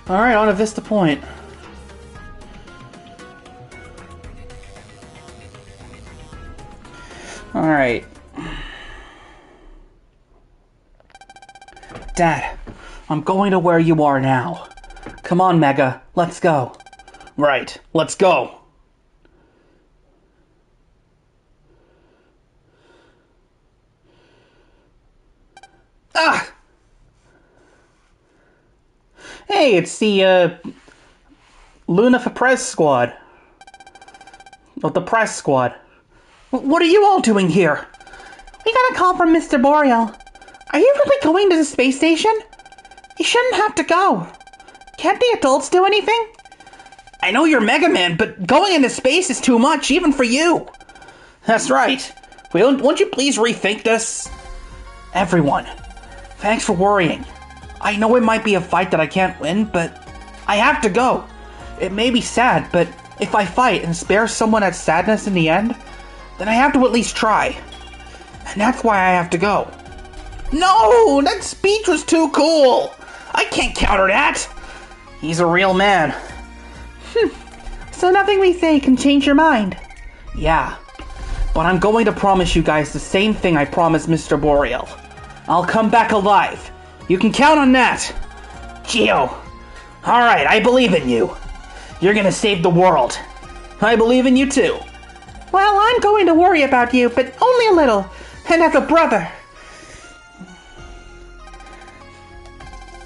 Alright, on to Vista Point. Alright. Dad, I'm going to where you are now. Come on, Mega, let's go. Right, let's go. Ah! Hey, it's the, Luna for Press Squad. Oh, the Press Squad. What are you all doing here? We got a call from Mr. Boreal. Are you really going to the space station? You shouldn't have to go. Can't the adults do anything? I know you're Mega Man, but going into space is too much, even for you. That's right. Won't you please rethink this? Everyone, thanks for worrying. I know it might be a fight that I can't win, but I have to go. It may be sad, but if I fight and spare someone that sadness in the end, then I have to at least try. And that's why I have to go. No, that speech was too cool. I can't counter that. He's a real man. So nothing we say can change your mind? Yeah, but I'm going to promise you guys the same thing I promised Mr. Boreal. I'll come back alive. You can count on that. Geo. Alright, I believe in you. You're gonna save the world. I believe in you too. Well, I'm going to worry about you, but only a little. And as a brother.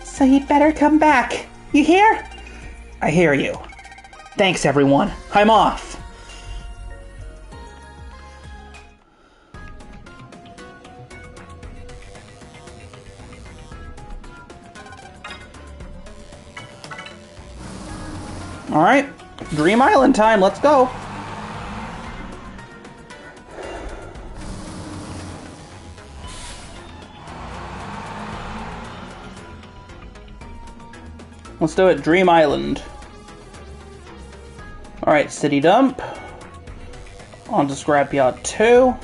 So you'd better come back. You hear? I hear you. Thanks, everyone. I'm off. Alright, Dream Island time, let's go. Let's do it, Dream Island. Alright, City Dump. On to Scrapyard 2.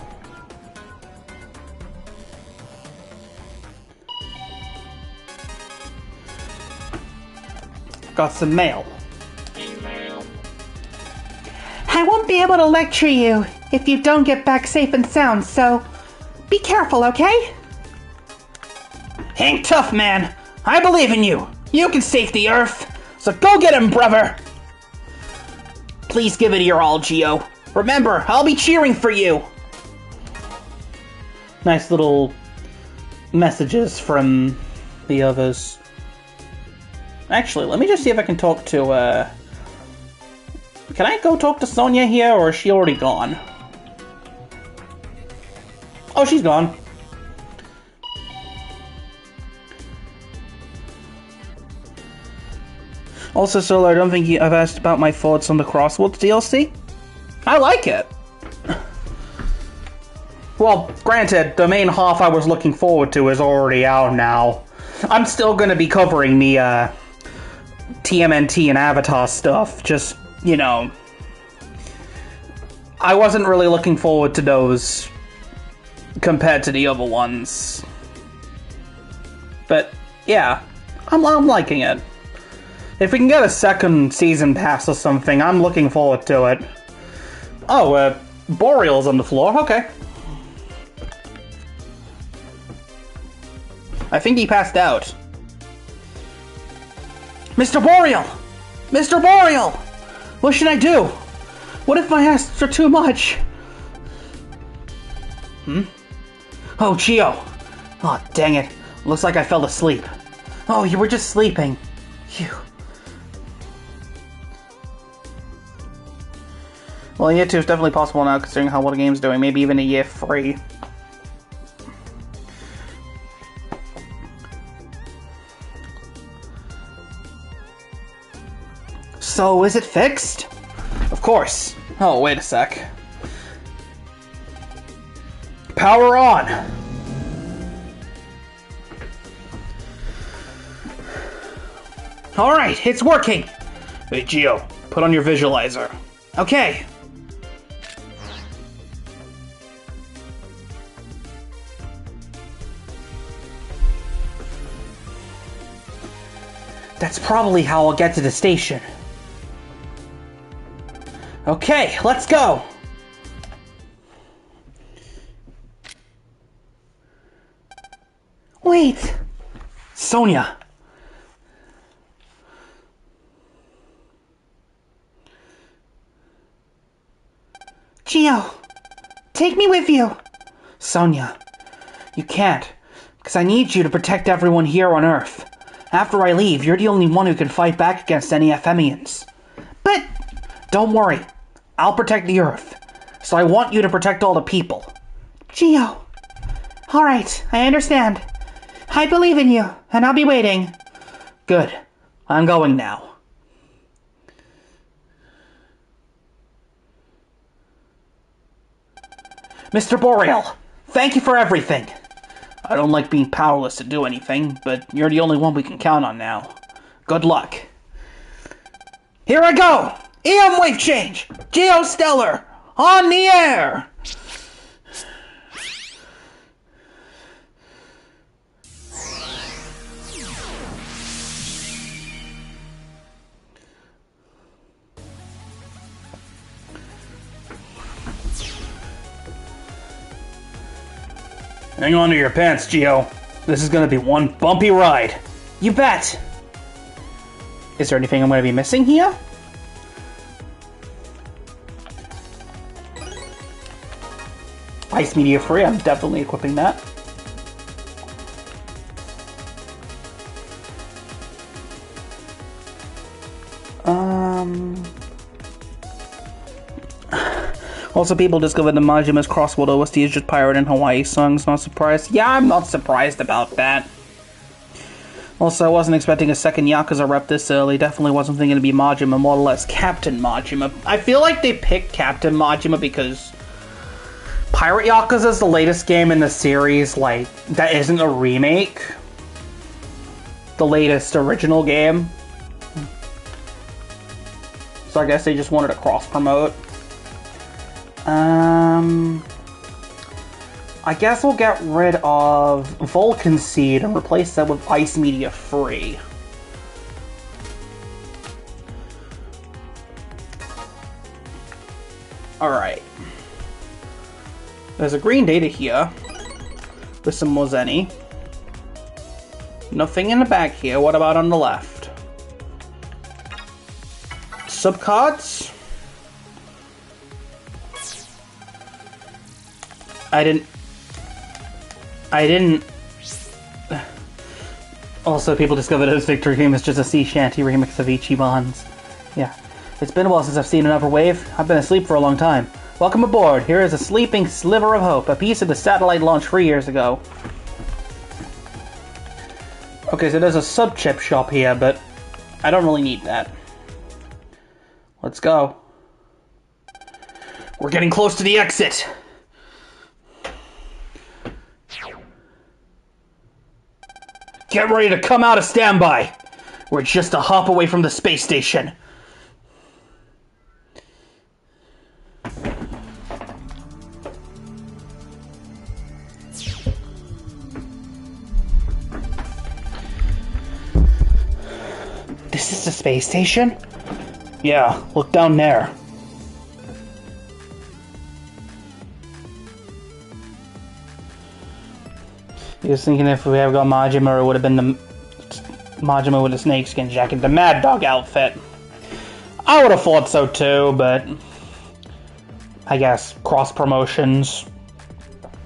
Got some mail. I won't be able to lecture you if you don't get back safe and sound, so be careful, okay? Hang tough, man. I believe in you. You can save the Earth, so go get him, brother. Please give it your all, Geo. Remember, I'll be cheering for you. Nice little messages from the others. Actually, let me just see if I can talk to, Can I go talk to Sonia here, or is she already gone? Oh, she's gone. Also, Solar, I don't think I've asked about my thoughts on the Crosswords DLC. I like it. Well, granted, the main half I was looking forward to is already out now. I'm still going to be covering the TMNT and Avatar stuff, just, you know, I wasn't really looking forward to those compared to the other ones. But, yeah, I'm liking it. If we can get a second season pass or something, I'm looking forward to it. Oh, Boreal's on the floor, okay. I think he passed out. Mr. Boreal! Mr. Boreal! What should I do? What if my asks are too much? Oh, Geo. Oh, dang it. Looks like I fell asleep. Oh, you were just sleeping. Phew. Well, year 2 is definitely possible now, considering how well the game's doing. Maybe even a year 3. So, is it fixed? Of course. Oh, wait a sec. Power on! Alright, it's working! Hey, Geo, put on your visualizer. Okay. That's probably how I'll get to the station. Okay, let's go! Wait! Sonia! Geo! Take me with you! Sonia, you can't, because I need you to protect everyone here on Earth. After I leave, you're the only one who can fight back against any Femians. But, don't worry, I'll protect the Earth. So I want you to protect all the people. Geo. Alright, I understand. I believe in you, and I'll be waiting. Good. I'm going now. Mr. Boreal, thank you for everything. I don't like being powerless to do anything, but you're the only one we can count on now. Good luck. Here I go! EM wave change! Geo Stelar! On the air! Hang on to your pants, Geo. This is gonna be one bumpy ride. You bet! Is there anything I'm gonna be missing here? Ice media free, I'm definitely equipping that. Also, people discovered the Majima's Crossworld OST is just pirate and Hawaii songs. Not surprised? Yeah, I'm not surprised about that. Also, I wasn't expecting a second Yakuza rep this early. Definitely wasn't thinking to be Majima, more or less Captain Majima. I feel like they picked Captain Majima because Pirate Yakuza is the latest game in the series, like, that isn't a remake. The latest original game. So I guess they just wanted to cross-promote. I guess we'll get rid of Vulcan Seed and replace that with Ice Media Free. Alright. There's a green data here with some Mozenny. Nothing in the back here. What about on the left? Subcards? I didn't... Also, people discovered his victory game is just a sea shanty remix of Ichiban's. Yeah. It's been a while since I've seen an upper wave. I've been asleep for a long time. Welcome aboard. Here is a sleeping sliver of hope, a piece of the satellite launch 3 years ago. Okay, so there's a sub-chip shop here, but I don't really need that. Let's go. We're getting close to the exit. Get ready to come out of standby. We're just a hop away from the space station. This is the space station? Yeah, look down there. I was thinking if we had got Majima, it would have been the Majima with a snakeskin jacket, the Mad Dog outfit. I would have thought so too, but I guess cross promotions.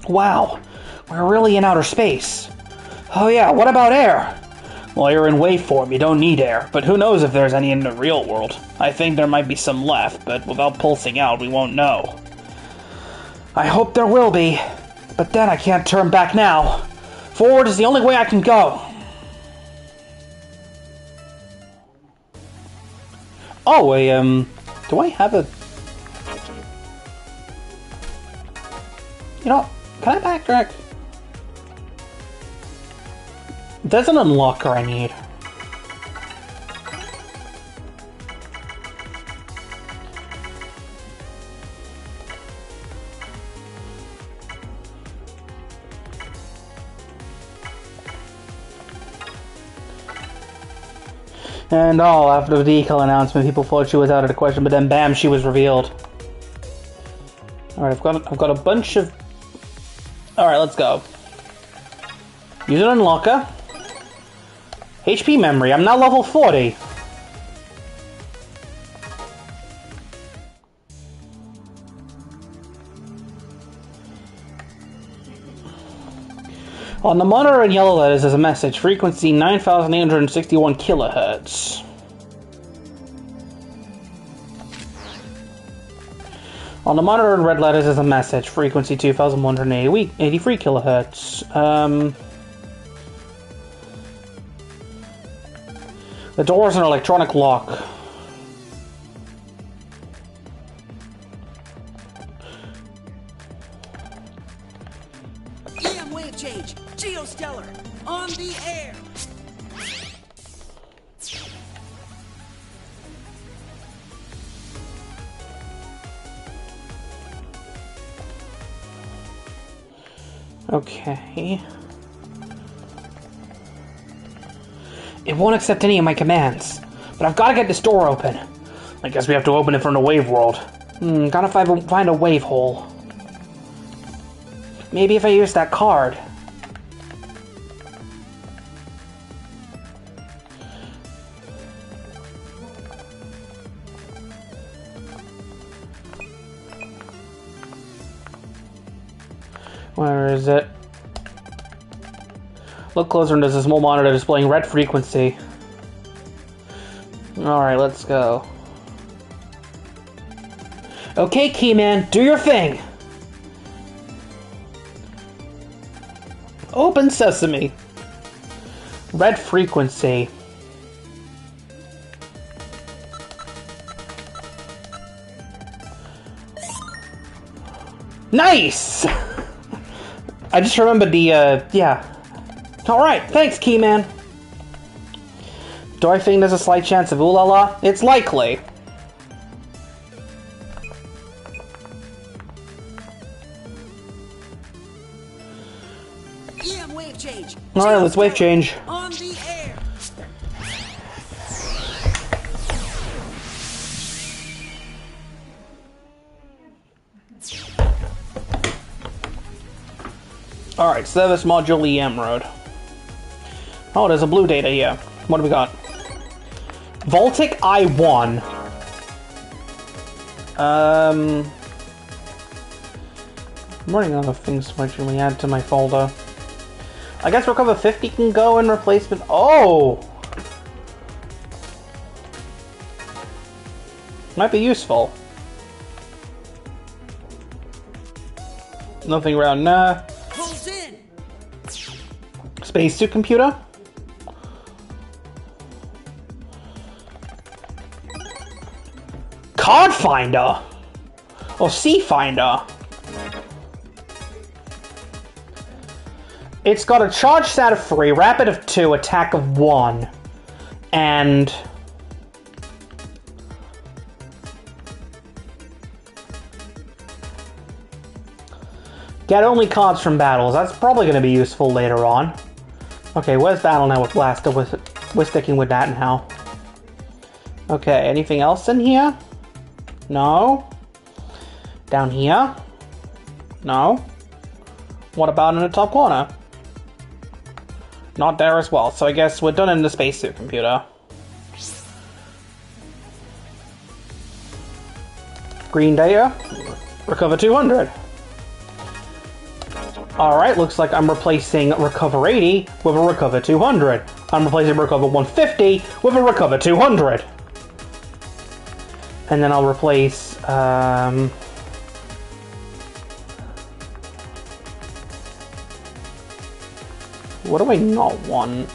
Wow, we're really in outer space. Oh yeah, what about air? Well, you're in waveform, you don't need air, but who knows if there's any in the real world. I think there might be some left, but without pulsing out, we won't know. I hope there will be, but then I can't turn back now. Forward is the only way I can go. Oh, do I have a... You know, can I backtrack? There's an unlocker I need. And all after the decal announcement, people thought she was out of the question, but then bam, she was revealed. Alright, I've got a bunch of... Alright, let's go. Use an unlocker. HP memory, I'm now level 40. On the monitor in yellow letters is a message, frequency 9,861 kilohertz. On the monitor in red letters is a message, frequency 2,183 kilohertz. The door is an electronic lock. EM wave change. Geo Stelar. On the air. Okay. It won't accept any of my commands, but I've got to get this door open. I guess we have to open it from the wave world. Gotta find a wave hole. Maybe if I use that card. Where is it? Look closer and there's a small monitor displaying red frequency. Alright, let's go. Okay, Keyman, do your thing! Open sesame. Red frequency. Nice! I just remembered the, yeah. Alright, thanks, Keyman. Do I think there's a slight chance of ooh-la-la? It's likely. EM wave change. Alright, let's wave change. On the air. Alright, service module EM road. Oh, there's a blue data here. What do we got? Voltic I1. I'm running out of things to actually add to my folder. I guess Recover 50 can go in replacement. Oh! Might be useful. Nothing around there. Pulls in. Spacesuit computer? Card finder? Or sea finder? It's got a charge stat of 3, rapid of 2, attack of 1, and get only cards from battles. That's probably going to be useful later on. Okay, where's battle now with Blaster? We're sticking with that now. Okay, anything else in here? No. Down here? No. What about in the top corner? Not there as well, so I guess we're done in the spacesuit computer. Green data. Recover 200. Alright, looks like I'm replacing Recover 80 with a Recover 200. I'm replacing Recover 150 with a Recover 200. And then I'll replace, what do I not want?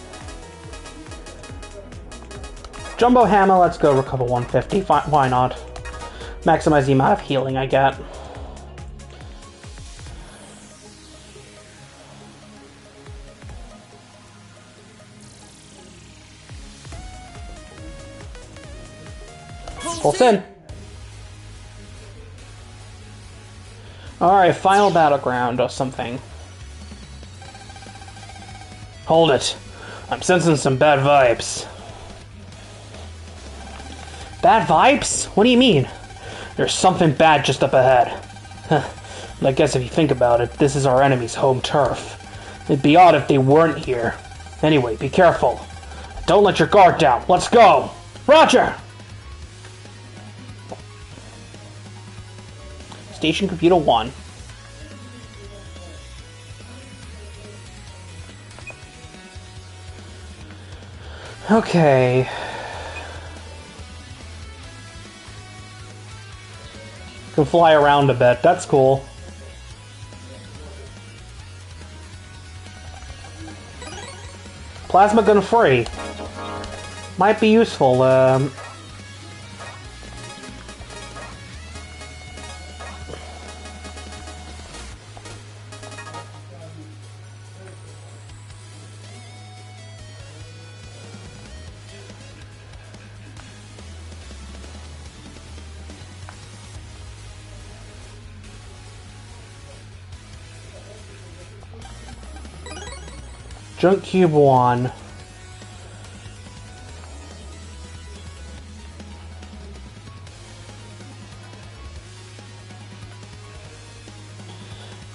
Jumbo Hammer, let's go Recover 150. Fine, why not? Maximize the amount of healing I get. Pulse in. Alright, final battleground or something. Hold it. I'm sensing some bad vibes. Bad vibes? What do you mean? There's something bad just up ahead. Huh. I guess if you think about it, this is our enemy's home turf. It'd be odd if they weren't here. Anyway, be careful. Don't let your guard down. Let's go! Roger! Station Computer 1. Okay. Can fly around a bit. That's cool. Plasma gun free. Might be useful. Junk Cube 1.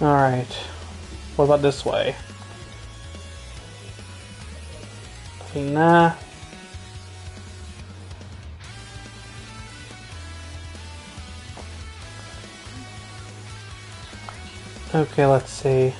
Alright. What about this way? Nah. Okay, let's see.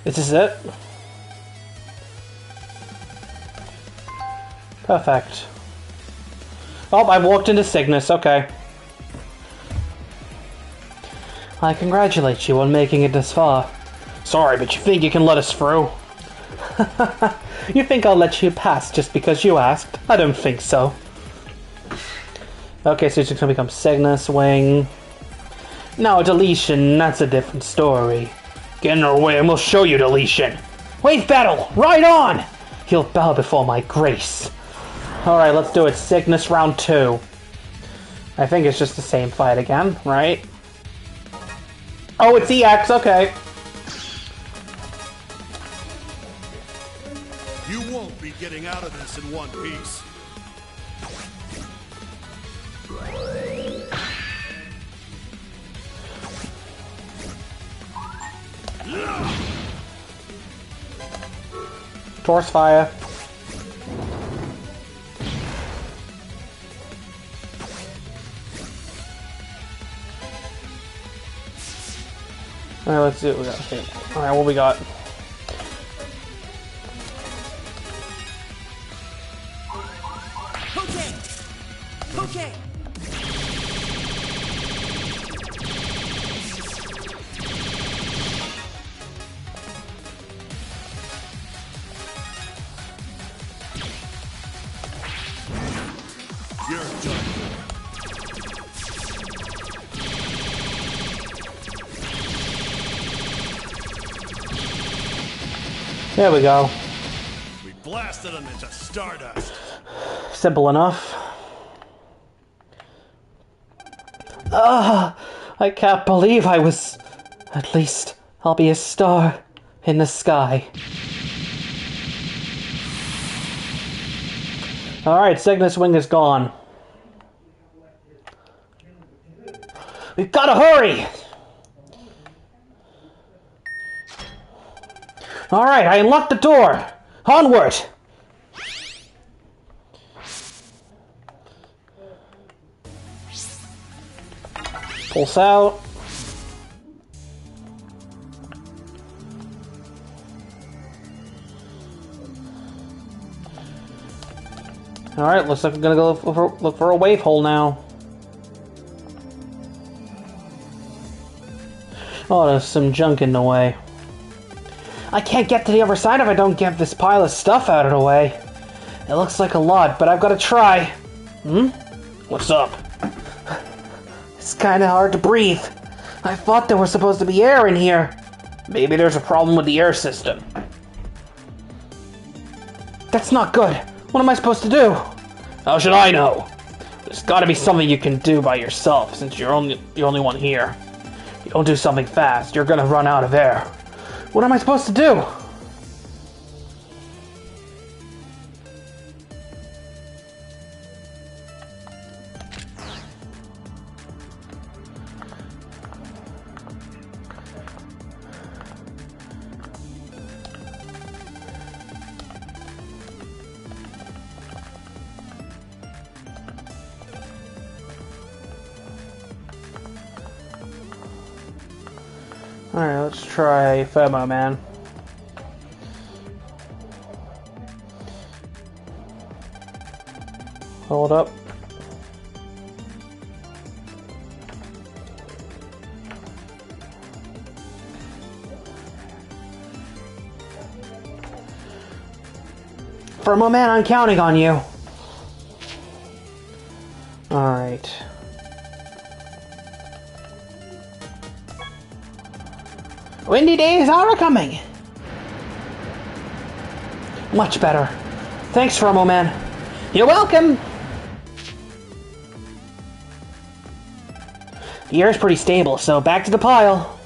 Is this it? Perfect. Oh, I walked into Cygnus, okay. I congratulate you on making it this far. Sorry, but you think you can let us through? You think I'll let you pass just because you asked? I don't think so. Okay, so it's just gonna become Cygnus Wing. No, deletion, that's a different story. Get in our way and we'll show you deletion. Wave battle, right on! He'll bow before my grace. Alright, let's do it. Cygnus round 2. I think it's just the same fight again, right? Oh, it's EX, okay. You won't be getting out of this in one piece. Torch fire. Alright, let's see what we got. Okay. Alright, what we got? Okay. Okay. You're done. There we go. We blasted them into stardust. Simple enough. I can't believe I was... At least, I'll be a star in the sky. Alright, Cygnus Wing is gone. We've gotta hurry! Alright, I unlocked the door! Onward! Pulse out. Alright, looks like we're gonna go look for a wave hole now. Oh, there's some junk in the way. I can't get to the other side if I don't get this pile of stuff out of the way. It looks like a lot, but I've got to try. What's up? It's kind of hard to breathe. I thought there was supposed to be air in here. Maybe there's a problem with the air system. That's not good. What am I supposed to do? How should I know? There's got to be something you can do by yourself, since you're the only one here. If you don't do something fast, you're gonna run out of air. What am I supposed to do? Alright, let's try Thermo Man. Hold up. For a moment, I'm counting on you. Alright. Windy days are coming. Much better. Thanks, Fermo Man. You're welcome. The air is pretty stable, so back to the pile.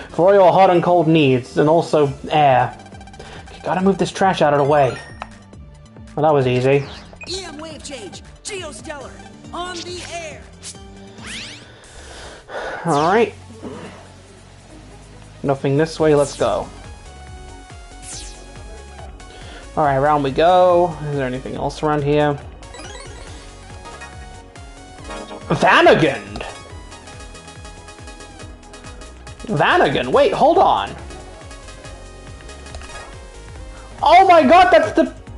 For all your hot and cold needs, and also air. You gotta move this trash out of the way. Well, that was easy. EM wave change. Geo Stelar. On the air. Alright. Nothing this way, let's go. Alright, around we go. Is there anything else around here? Vanagon! Vanagon, wait, hold on. Oh my god,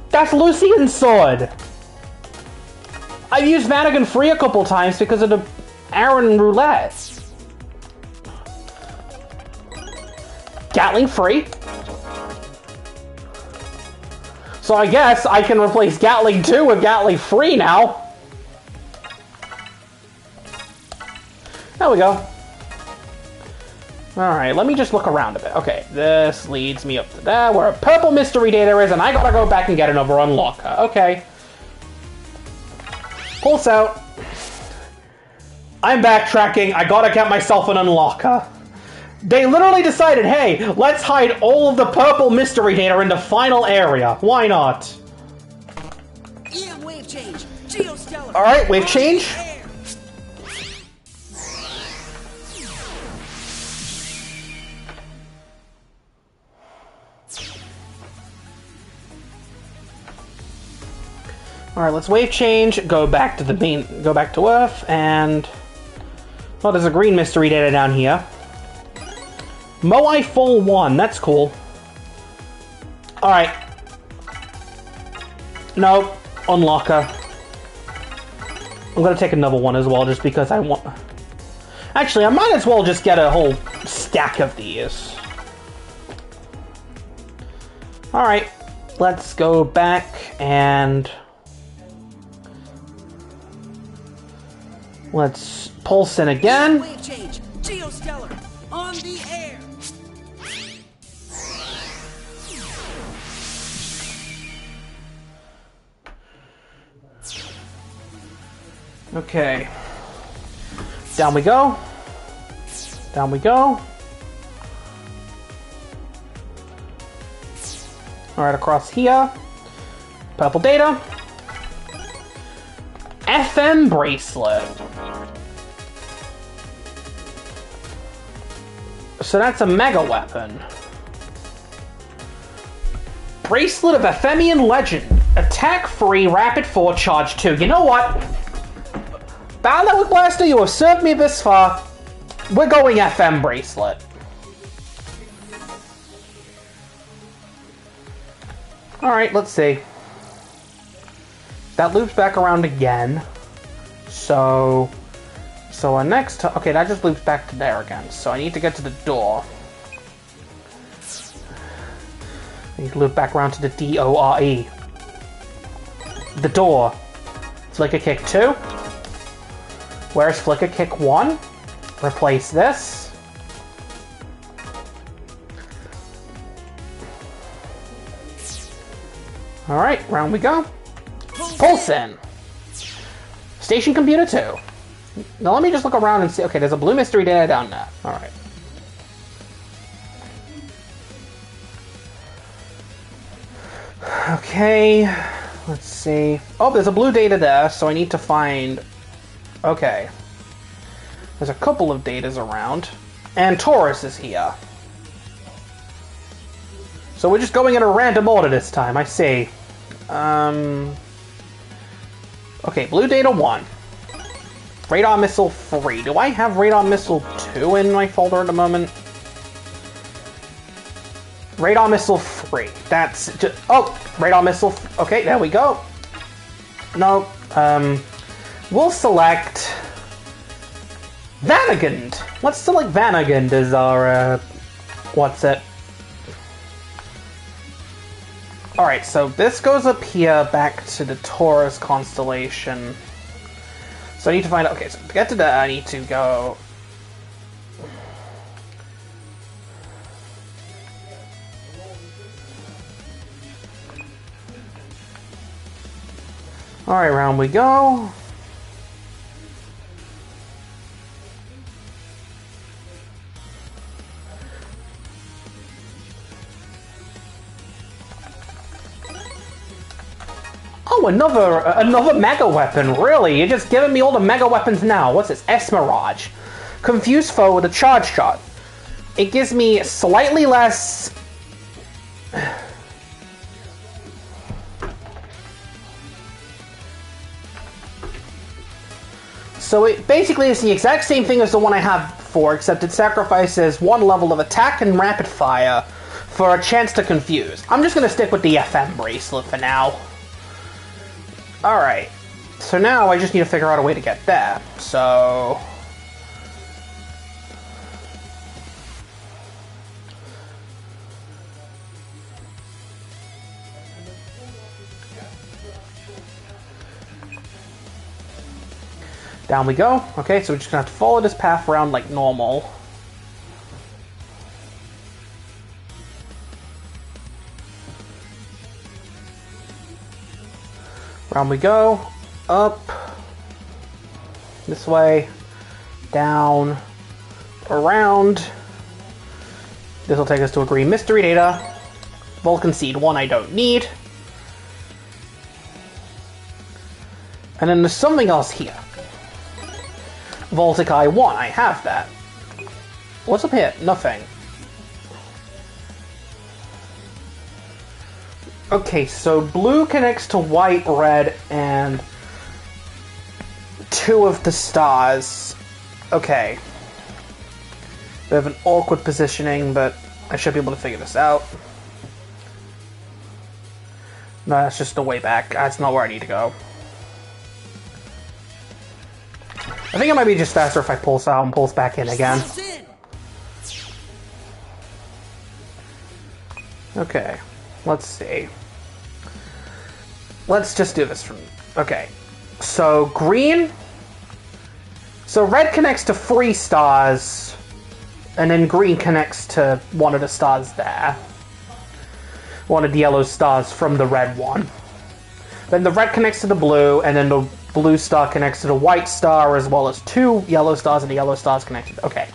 that's Lucian's sword! I've used Vanagon free a couple times because of the Aaron roulette. Gatling free. So I guess I can replace Gatling 2 with Gatling free now. There we go. Alright, let me just look around a bit. Okay, this leads me up to there, where a purple mystery data is, and I gotta go back and get another unlocker. Okay. Pulse out. I'm backtracking. I gotta get myself an unlocker. They literally decided, hey, let's hide all of the purple mystery data in the final area. Why not? EM wave change. Geo Stelar. Alright, wave change. Alright, let's wave change, go back to the main, go back to Earth, and... oh, there's a green mystery data down here. Moai Full 1, that's cool. Alright. No, unlocker. I'm gonna take another one as well, just because I want... actually, I might as well just get a whole stack of these. Alright, let's go back and... let's pulse in again. Wave change. Geo Stelar. On the air. Okay. Down we go. Down we go. Alright, across here. Purple data. FM bracelet. So that's a mega weapon. Bracelet of Ephemian Legend. Attack free, rapid 4, charge 2. You know what? Battle Network Blaster, you have served me this far. We're going FM bracelet. Alright, let's see. That loops back around again. So our next... okay, that just loops back to there again. So I need to get to the door. I need to loop back around to the D-O-R-E. The door. Flicker Kick 2. Where's Flicker Kick 1? Replace this. Alright, round we go. Pulse in. Station Computer 2. Now let me just look around and see. Okay, there's a blue mystery data down there. Alright. Okay, let's see. Oh, there's a blue data there, so I need to find... okay. There's a couple of datas around. And Taurus is here. So we're just going in a random order this time, I see. Okay, blue data 1. Radar Missile 3. Do I have Radar Missile 2 in my folder at the moment? Radar Missile 3. That's just... Oh! Radar missile. Okay, there we go. No, we'll select... Vanagund! Let's select Vanagund as our, what's it? Alright, so this goes up here back to the Taurus constellation. So I need to find out... Okay, so to get to that, I need to go... Alright, round we go. Oh, another mega weapon, really? You're just giving me all the mega weapons now. What's this? Esmerage. Confuse foe with a charge shot. It gives me slightly less... So it basically is the exact same thing as the one I have before, except it sacrifices 1 level of attack and rapid fire for a chance to confuse. I'm just going to stick with the FM bracelet for now. Alright, so now I just need to figure out a way to get there, so... Down we go. Okay, so we're just gonna have to follow this path around like normal. Round we go. Up. This way. Down. Around. This will take us to a green mystery data. Vulcan Seed 1 I don't need. And then there's something else here. Voltic Eye 1, I have that. What's up here? Nothing. Okay, so blue connects to white, red, and 2 of the stars. Okay. Bit of an awkward positioning, but I should be able to figure this out. No, that's just the way back. That's not where I need to go. I think it might be just faster if I pulse out and pulse back in again. Okay, let's see. Let's just do this from... Okay, so green... So red connects to 3 stars, and then green connects to 1 of the stars there. 1 of the yellow stars from the red one. Then the red connects to the blue, and then the blue star connects to the white star, as well as 2 yellow stars, and the yellow stars connected. Okay.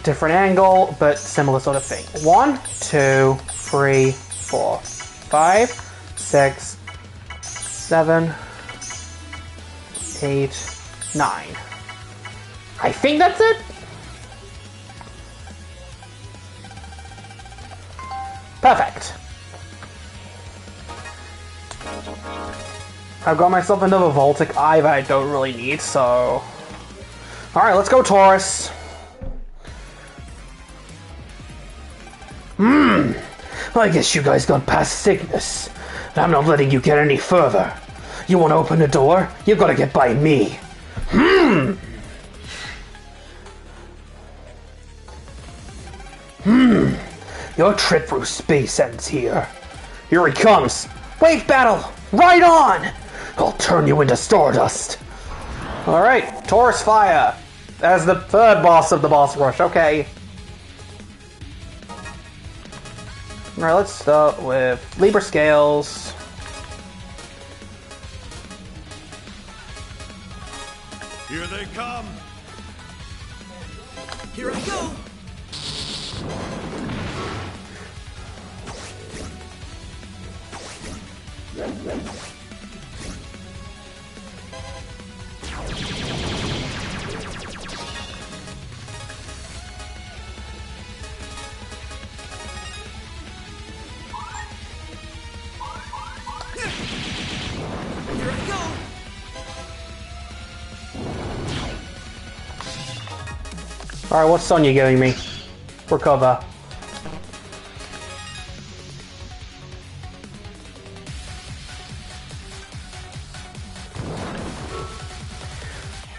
Different angle, but similar sort of thing. 1, 2, 3, 4, 5, 6, 7, 8, 9. I think that's it? Perfect. I've got myself another Voltic Eye that I don't really need, so... Alright, let's go, Taurus. I guess you guys got past Cygnus. I'm not letting you get any further. You want to open the door? You've got to get by me. Your trip through space ends here. Here he comes. Wave battle! Right on! I'll turn you into stardust. Alright, Taurus Fire. As the 3rd boss of the boss rush, okay. Alright, let's start with Libra Scales. Here they come. Here I go. Alright, what son you giving me? for cover.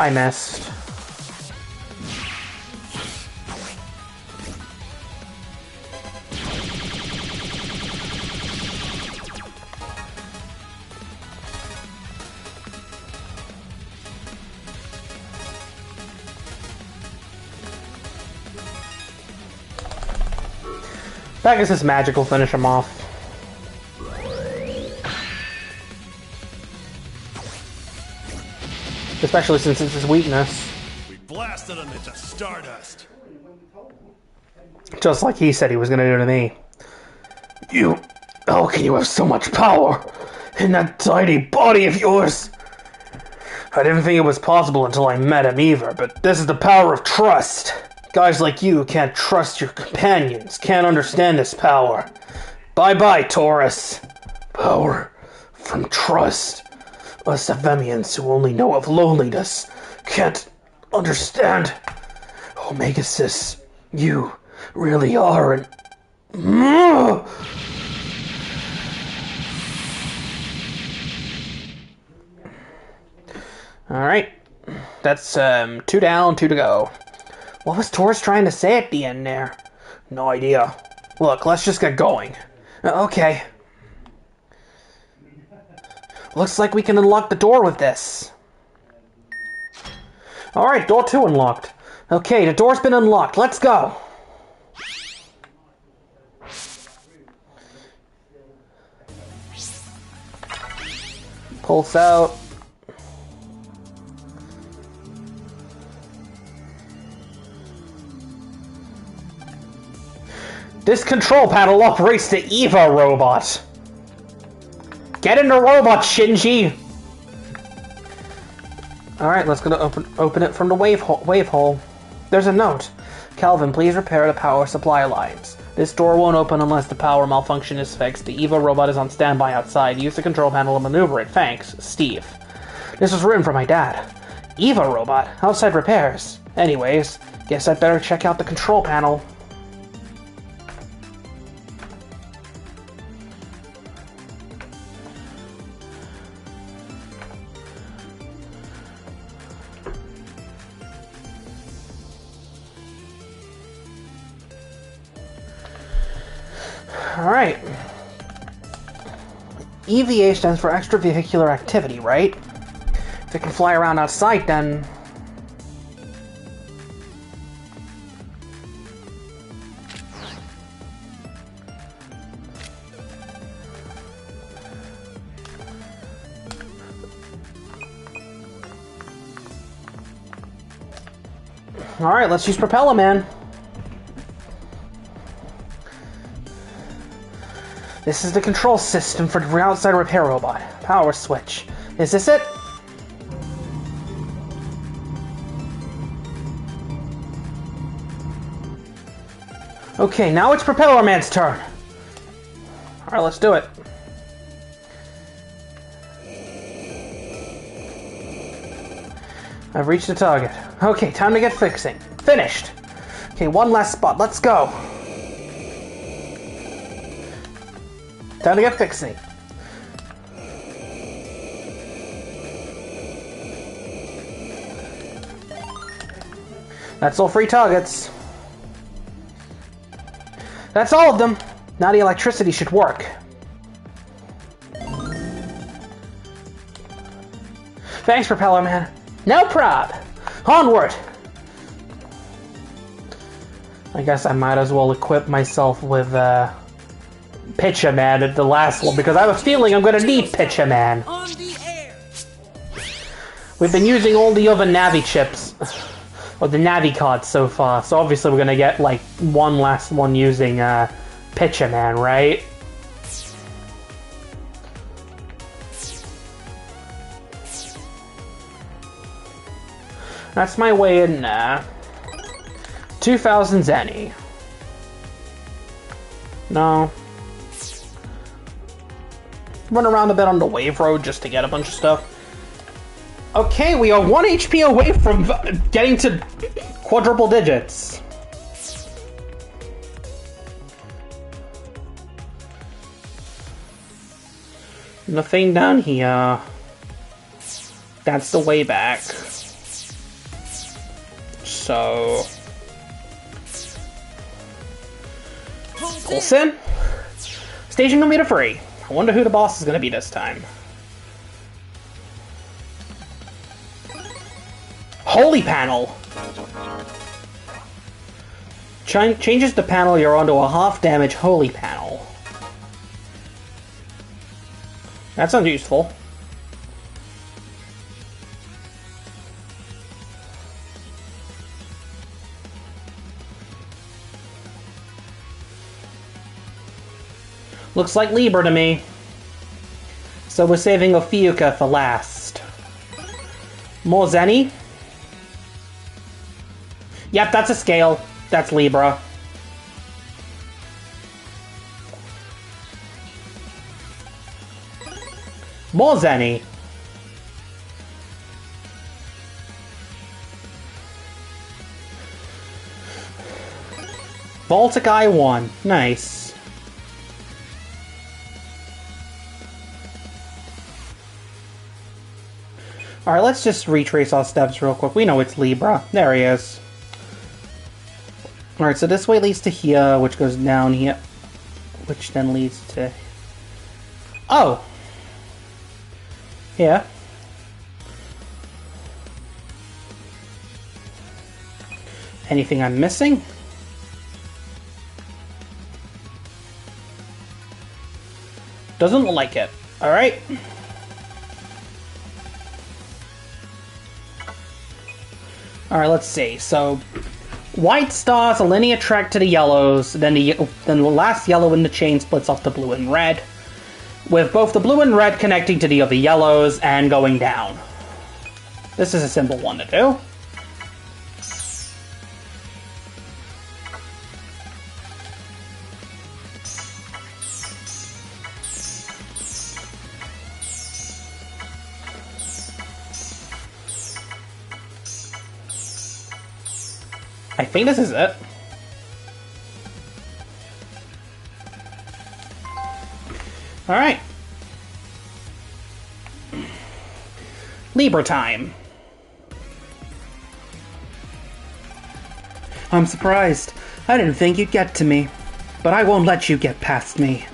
I missed. Pegasus magic will finish him off. Especially since it's his weakness. We blasted him into stardust. Just like he said he was gonna do to me. You... How can you have so much power in that tiny body of yours? I didn't think it was possible until I met him either, but this is the power of trust. Guys like you can't trust your companions, can't understand this power. Bye-bye, Taurus. Power from trust. Us Avemians who only know of loneliness can't understand. Oh, Pegasus, you really are an... Alright. That's 2 down, 2 to go. What was Taurus trying to say at the end there? No idea. Look, let's just get going. Okay. Looks like we can unlock the door with this. Alright, door 2 unlocked. Okay, the door's been unlocked. Let's go. Pulse out. This control panel operates the EVA robot. Get in the robot, Shinji! Alright, let's go to open it from the wave hole. There's a note. Calvin, please repair the power supply lines. This door won't open unless the power malfunction is fixed. The EVA robot is on standby outside. Use the control panel to maneuver it. Thanks, Steve. This was written for my dad. EVA robot? Outside repairs. Anyways, guess I'd better check out the control panel. Alright. EVA stands for extravehicular activity, right? If it can fly around outside, then... Alright, let's use Propeller Man. This is the control system for the outside repair robot. Power switch. Is this it? Okay, now it's Propeller Man's turn. Alright, let's do it. I've reached the target. Okay, time to get fixing. Finished! Okay, one last spot. Let's go! Time to get fixing. That's all 3 targets. That's all of them. Now the electricity should work. Thanks, Propeller Man. No prob. Onward. I guess I might as well equip myself with Pitcher Man at the last one, because I have a feeling I'm gonna need Pitcher Man. We've been using all the other Navi chips, or the Navi cards so far, so obviously we're gonna get like one last one using Pitcher Man, right? That's my way in 2,000 Zenny. No. Run around a bit on the wave road just to get a bunch of stuff. Okay, we are 1 HP away from getting to quadruple digits. Nothing down here. That's the way back. So... Olsen? Station computer free. I wonder who the boss is going to be this time. Holy panel! Changes the panel you're onto a half-damage holy panel. That sounds useful. Looks like Libra to me. So we're saving Ophiuka for last. More Zenny? Yep, that's a scale. That's Libra. More Zenny. Baltic Eye 1. Nice. Alright, let's just retrace our steps real quick. We know it's Libra. There he is. Alright, so this way leads to here, which goes down here. Which then leads to... Oh! Here. Anything I'm missing? Doesn't look like it. Alright. Alright, let's see. So, white star's a linear track to the yellows, then the last yellow in the chain splits off to blue and red, with both the blue and red connecting to the other yellows and going down. This is a simple one to do. I think this is it. Alright. Libra time. I'm surprised. I didn't think you'd get to me. But I won't let you get past me.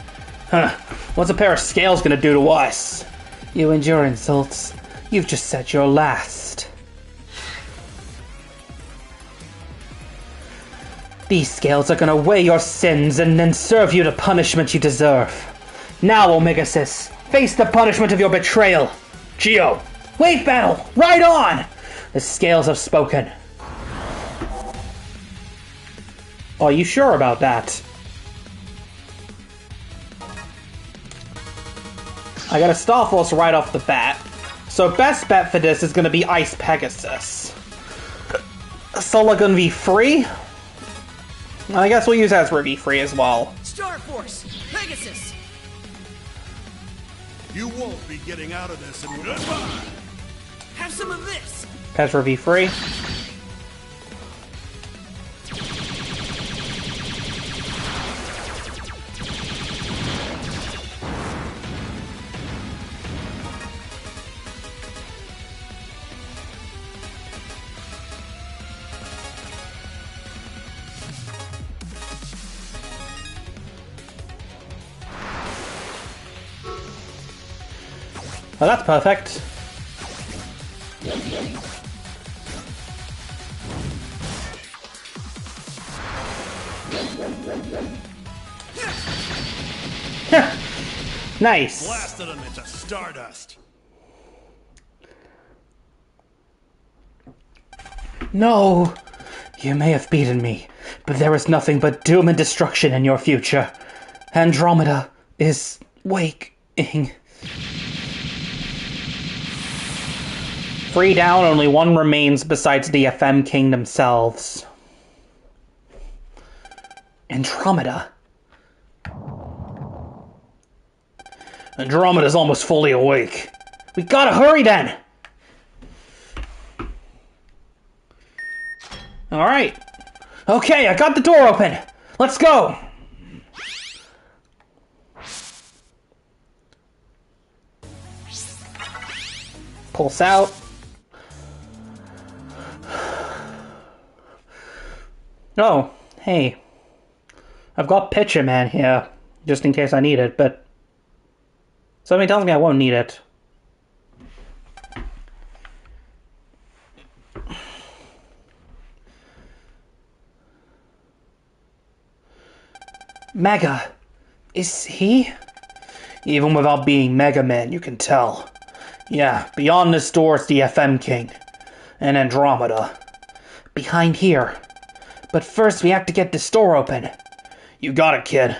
Huh. What's a pair of scales gonna do to us? You and your insults. You've just said your last. These scales are gonna weigh your sins and then serve you the punishment you deserve. Now, Omegasis, face the punishment of your betrayal. Geo, wave battle, right on! The scales have spoken. Are you sure about that? I got a Star Force right off the bat, so best bet for this is gonna be Ice Pegasus. Solar gonna be free? I guess we'll use Ezra V free as well. Star Force, Pegasus. You won't be getting out of this in goodbye. Have some of this. Ezra V free. Oh, that's perfect. Nice. Blasted him into stardust. No, you may have beaten me, but there is nothing but doom and destruction in your future. Andromeda is waking. Free down, only one remains besides the FM King themselves. Andromeda. Andromeda's almost fully awake. We gotta hurry then! Alright. Okay, I got the door open. Let's go! Pulse out. Oh, hey. I've got Pitcher Man here, just in case I need it, but something tells me I won't need it. Mega. Is he? Even without being Mega Man, you can tell. Yeah, beyond this door is the FM King. And Andromeda. Behind here. But first we have to get this door open. You got it, kid.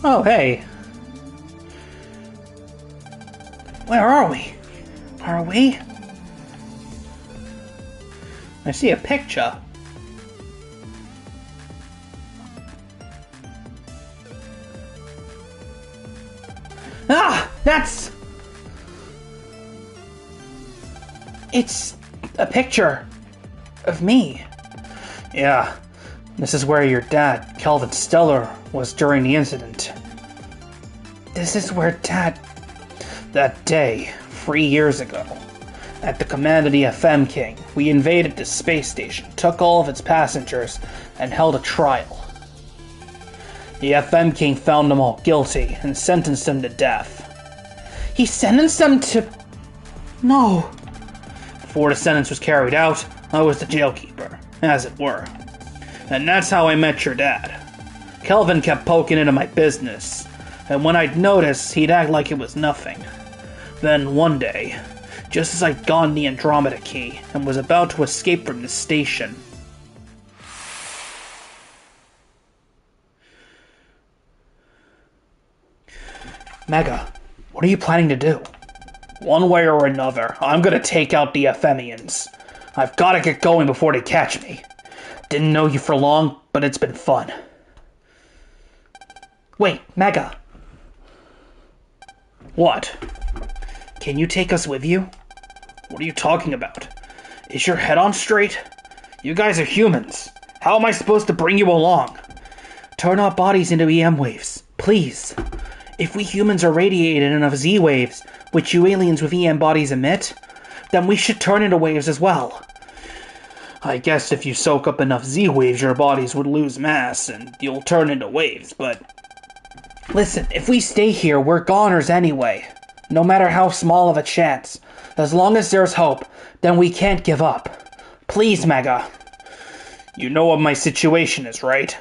Oh, hey. Where are we? Are we? I see a picture. Ah! That's... It's a picture of me. Yeah, this is where your dad, Geo Stelar, was during the incident. This is where Dad... That day, 3 years ago, at the command of the FM King, we invaded the space station, took all of its passengers, and held a trial. The FM King found them all guilty and sentenced them to death. He sentenced them to... No. Before the sentence was carried out, I was the jailkeeper, as it were. And that's how I met your dad. Kelvin kept poking into my business, and when I'd notice, he'd act like it was nothing. Then one day, just as I'd gotten the Andromeda key and was about to escape from the station... Mega, what are you planning to do? One way or another, I'm gonna take out the Ephemians. I've gotta get going before they catch me. Didn't know you for long, but it's been fun. Wait, Mega. What? Can you take us with you? What are you talking about? Is your head on straight? You guys are humans. How am I supposed to bring you along? Turn our bodies into EM waves, please. If we humans are radiated enough Z waves, which you aliens with EM bodies emit, then we should turn into waves as well. I guess if you soak up enough Z waves, your bodies would lose mass and you'll turn into waves, but... Listen, if we stay here, we're goners anyway. No matter how small of a chance. As long as there's hope, then we can't give up. Please, Mega. You know what my situation is, right?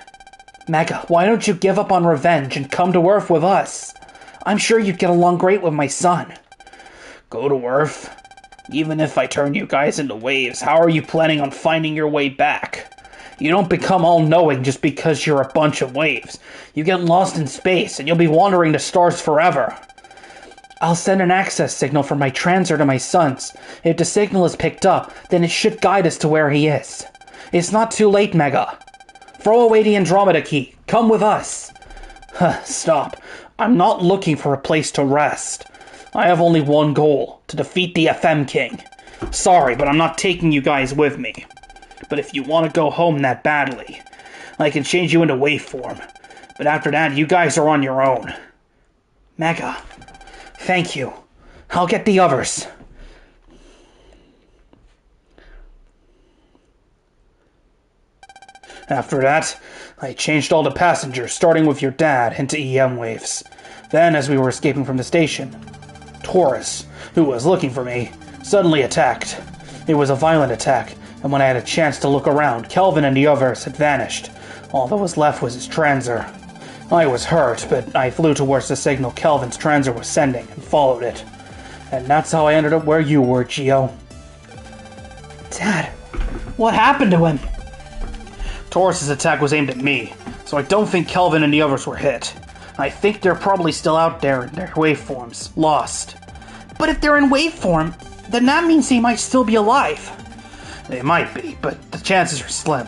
Mega, why don't you give up on revenge and come to Earth with us? I'm sure you'd get along great with my son. Go to Earth? Even if I turn you guys into waves, how are you planning on finding your way back? You don't become all-knowing just because you're a bunch of waves. You get lost in space, and you'll be wandering the stars forever. I'll send an access signal from my transer to my son's. If the signal is picked up, then it should guide us to where he is. It's not too late, Mega. Throw away the Andromeda key. Come with us. Stop. I'm not looking for a place to rest. I have only one goal, to defeat the FM King. Sorry, but I'm not taking you guys with me. But if you want to go home that badly, I can change you into waveform. But after that, you guys are on your own. Mega, thank you. I'll get the others. After that, I changed all the passengers, starting with your dad, into EM waves. Then, as we were escaping from the station, Taurus, who was looking for me, suddenly attacked. It was a violent attack, and when I had a chance to look around, Kelvin and the others had vanished. All that was left was his transer. I was hurt, but I flew towards the signal Kelvin's transer was sending and followed it. And that's how I ended up where you were, Geo. Dad, what happened to him? Taurus's attack was aimed at me, so I don't think Kelvin and the others were hit. I think they're probably still out there in their waveforms, lost. But if they're in waveform, then that means they might still be alive. They might be, but the chances are slim.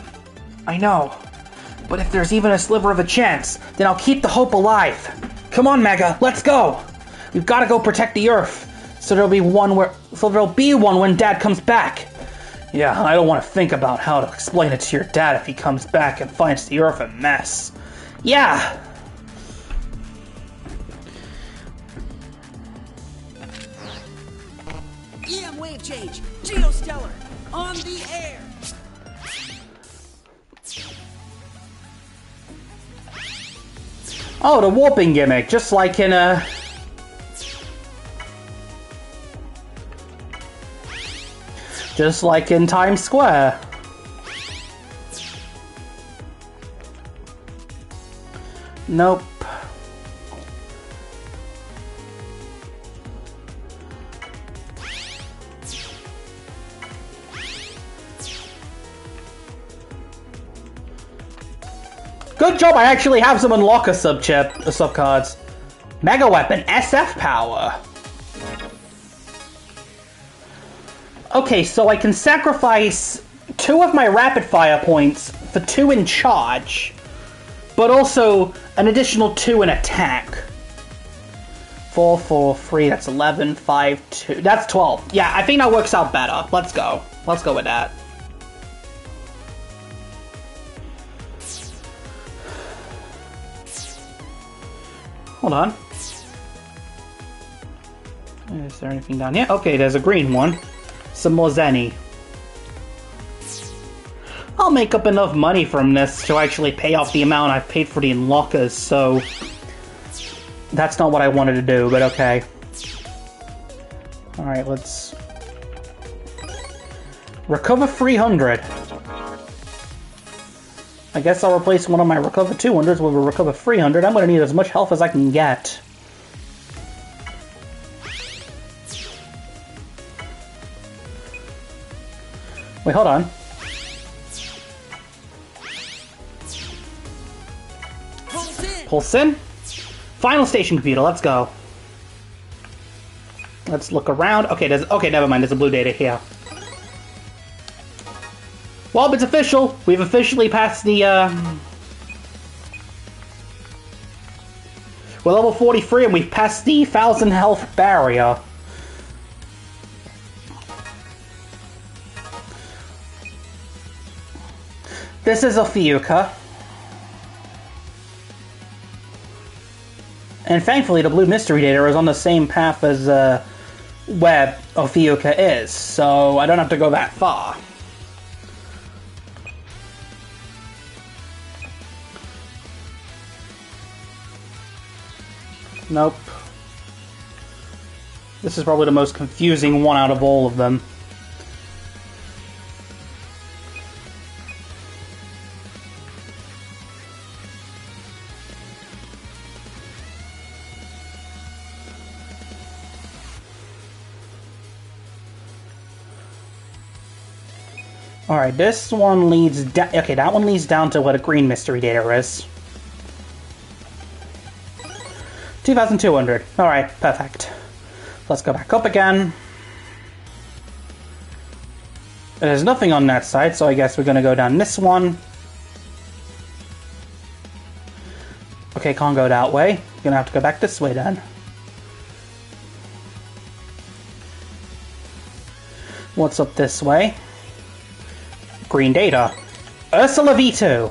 I know. But if there's even a sliver of a chance, then I'll keep the hope alive. Come on, Mega, let's go. We've got to go protect the Earth, so there'll be one when Dad comes back. Yeah, I don't want to think about how to explain it to your dad if he comes back and finds the Earth a mess. Yeah! EM wave change. Geo Stelar. On the air. Oh, the warping gimmick, just like in just like in Times Square. Nope. Good job, I actually have some unlocker sub cards. Mega Weapon, SF Power. Okay, so I can sacrifice 2 of my rapid fire points for 2 in charge, but also an additional 2 in attack. 4, 4, 3, that's 11, 5, 2, that's 12. Yeah, I think that works out better. Let's go. Let's go with that. Hold on. Is there anything down here? Okay, there's a green one. Some more Zenny. I'll make up enough money from this to actually pay off the amount I've paid for the unlockers, so... That's not what I wanted to do, but okay. Alright, let's... Recover 300. I guess I'll replace one of my Recover 200s with a Recover 300. I'm going to need as much health as I can get. Wait, hold on. Pulse in. Final station computer, let's go. Let's look around. Okay, never mind, there's a blue data here. Well, it's official. We've officially passed the, We're level 43 and we've passed the 1,000 health barrier. This is Ophiucha. And thankfully the blue mystery data is on the same path as, where Ophiucha is, so I don't have to go that far. Nope. This is probably the most confusing one out of all of them. Alright, this one leads down... Okay, that one leads down to where the green mystery data is. 2,200. Alright, perfect. Let's go back up again. There's nothing on that side, so I guess we're gonna go down this one. Okay, can't go that way. Gonna have to go back this way then. What's up this way? Green data. Ursula V2.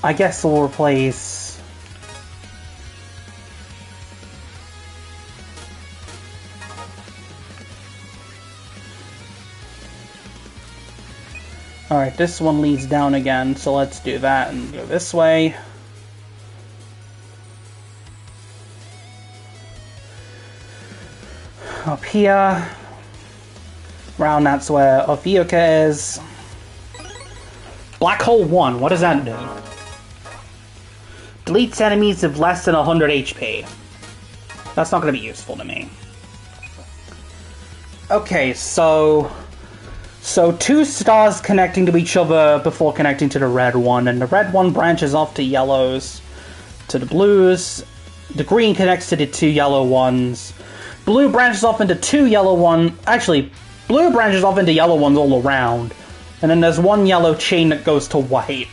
I guess we'll replace... Alright, this one leads down again, so let's do that and go this way. Up here. Around that's where Ophiucha is. Black Hole 1, what does that do? Deletes enemies of less than 100 HP. That's not going to be useful to me. Okay, so 2 stars connecting to each other before connecting to the red one, and the red one branches off to yellows, to the blues. The green connects to the 2 yellow ones. Blue branches off into 2 yellow ones. Actually, blue branches off into yellow ones all around. And then there's 1 yellow chain that goes to white.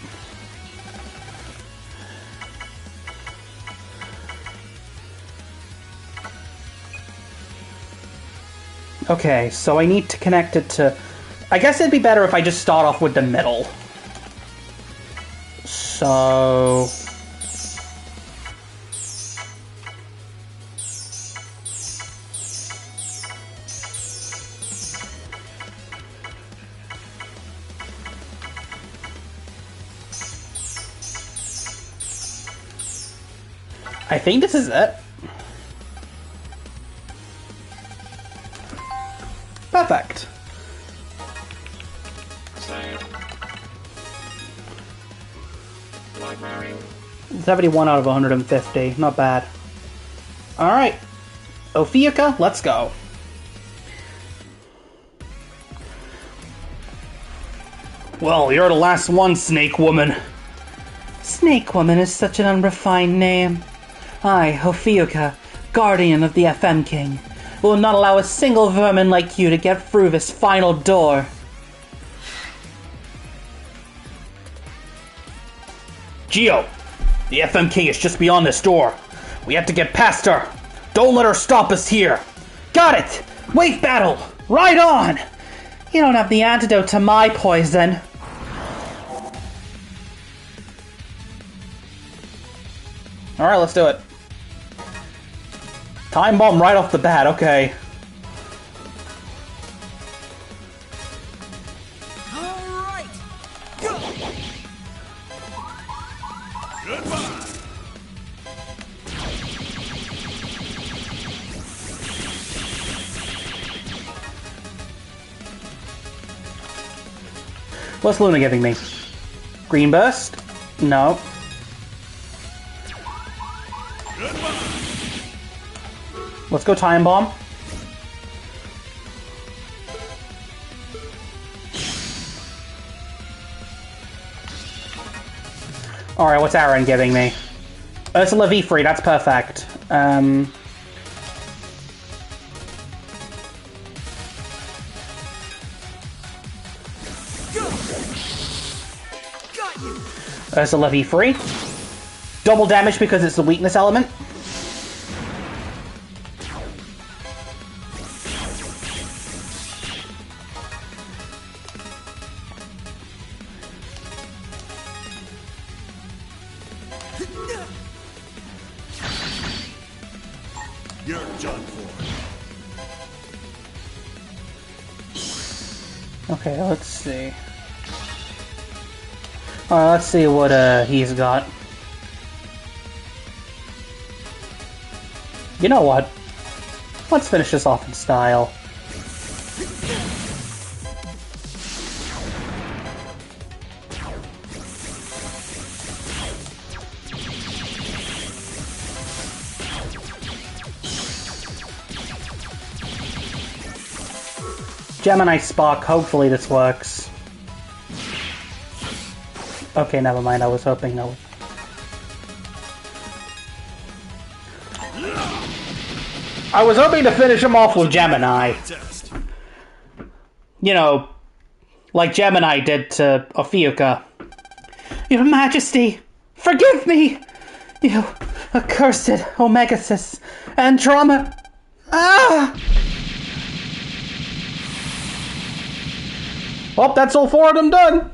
Okay, so I need to connect it to... I guess it'd be better if I just start off with the middle. So... I think this is it. Perfect. 71 out of 150. Not bad. Alright. Ophiucha, let's go. Well, you're the last one, Snake Woman. Snake Woman is such an unrefined name. I, Ophiucha, guardian of the FM King, will not allow a single vermin like you to get through this final door. Geo, the FM King is just beyond this door. We have to get past her. Don't let her stop us here. Got it! Wave battle! Right on! You don't have the antidote to my poison. Alright, let's do it. Time bomb right off the bat, okay. Alright! Go! Goodbye. What's Luna giving me? Green burst? No. Goodbye. Let's go time bomb. Alright, what's Aaron giving me? Ursula V3, that's perfect. Go! Got you! Ursula V3. Double damage because it's the weakness element. You're done for. Okay, let's see. Let's see what he's got. You know what? Let's finish this off in style. Gemini Spark, hopefully this works. Okay, never mind, I was hoping no. I was hoping to finish him off with Gemini. Test. You know, like Gemini did to Ophiucha. Your Majesty, forgive me! You accursed Omegasis Andromeda. Ah! Well, that's all 4 of them done.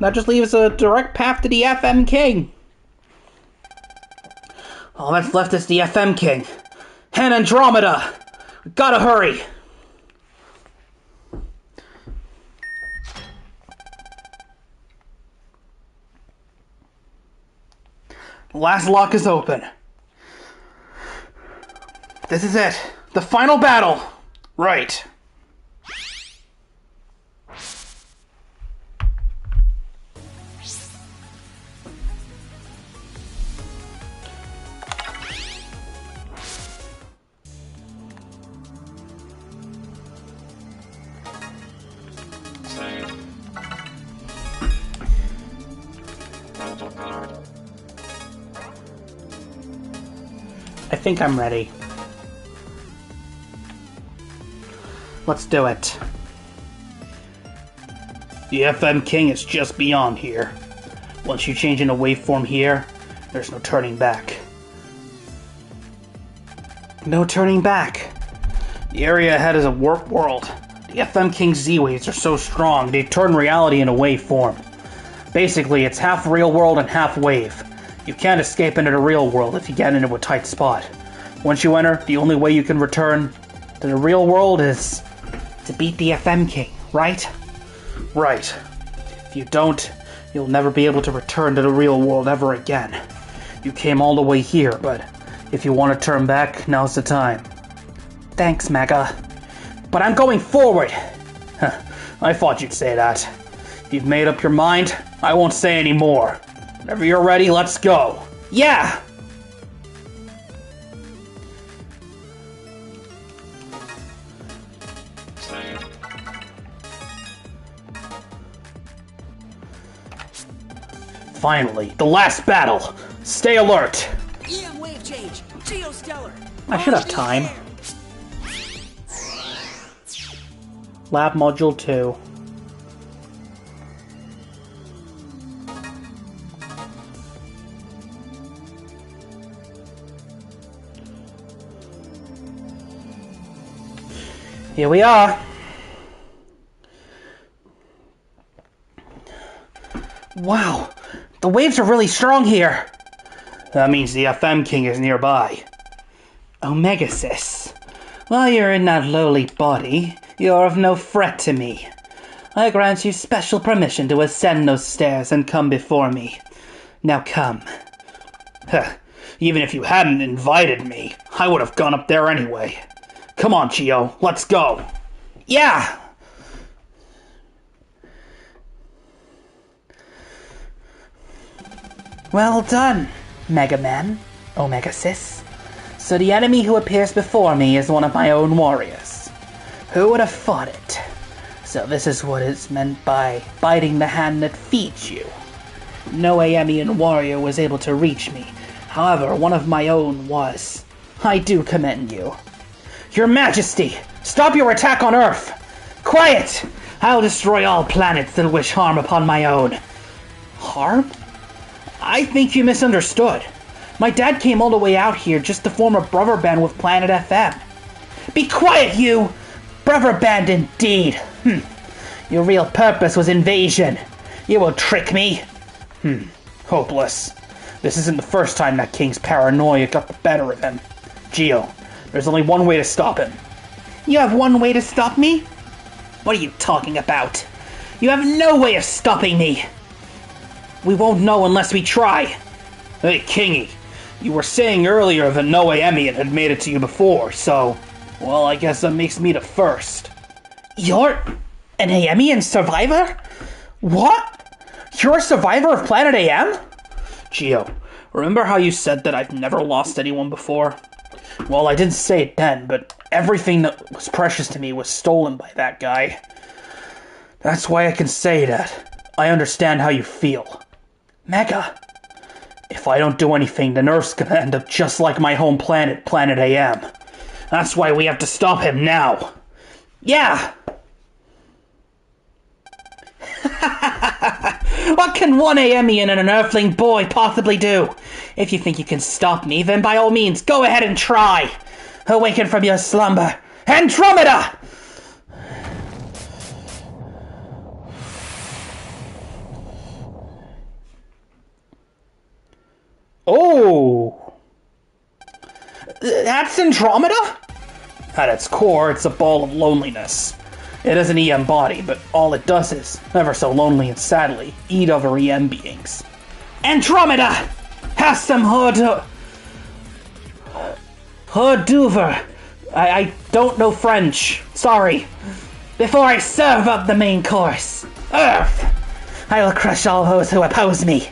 That just leaves a direct path to the FM King. All that's left is the FM King. And Andromeda. We gotta hurry. The last lock is open. This is it. The final battle. Right. I think I'm ready. Let's do it. The FM King is just beyond here. Once you change into waveform here, there's no turning back. No turning back. The area ahead is a warp world. The FM King Z-Waves are so strong, they turn reality into wave form. Basically, it's half real world and half wave. You can't escape into the real world if you get into a tight spot. Once you enter, the only way you can return to the real world is to beat the FM King, right? Right. If you don't, you'll never be able to return to the real world ever again. You came all the way here, but if you want to turn back, now's the time. Thanks, Mega. But I'm going forward! Huh, I thought you'd say that. If you've made up your mind, I won't say any more. Whenever you're ready, let's go. Yeah! Finally, the last battle! Stay alert! EM wave change. Geo Stelar. I should have time. Lab Module 2. Here we are. Wow, the waves are really strong here. That means the FM King is nearby. Pegasus. While you're in that lowly body, you're of no threat to me. I grant you special permission to ascend those stairs and come before me. Now come. Huh. Even if you hadn't invited me, I would have gone up there anyway. Come on, Geo, let's go. Yeah! Well done, Mega Man, Pegasus. So the enemy who appears before me is one of my own warriors. Who would have thought it? So this is what is meant by biting the hand that feeds you. No Aemian warrior was able to reach me. However, one of my own was. I do commend you. Your Majesty, stop your attack on Earth! Quiet! I'll destroy all planets that wish harm upon my own. Harm? I think you misunderstood. My dad came all the way out here just to form a brother band with Planet FM. Be quiet, you! Brother band indeed. Your real purpose was invasion. You will trick me? Hopeless. This isn't the first time that King's paranoia got the better of him. Geo, there's only one way to stop him. You have one way to stop me? What are you talking about? You have no way of stopping me. We won't know unless we try. Hey, Kingy, you were saying earlier that no Aemian had made it to you before, so... Well, I guess that makes me the first. You're an Aemian survivor? What? You're a survivor of Planet AM? Geo, remember how you said that I've never lost anyone before? Well, I didn't say it then, but everything that was precious to me was stolen by that guy. That's why I can say that. I understand how you feel. Mega, if I don't do anything, then Earth's gonna end up just like my home planet, Planet AM. That's why we have to stop him now. Yeah! What can one Aemian and an Earthling boy possibly do? If you think you can stop me, then by all means, go ahead and try. Awaken from your slumber. Andromeda! Oh! That's Andromeda? At its core, it's a ball of loneliness. It is an EM body, but all it does is, ever so lonely and sadly, eat other EM beings. Andromeda! Have some hors d'oeuvre. I don't know French. Sorry. Before I serve up the main course. Earth! I will crush all those who oppose me.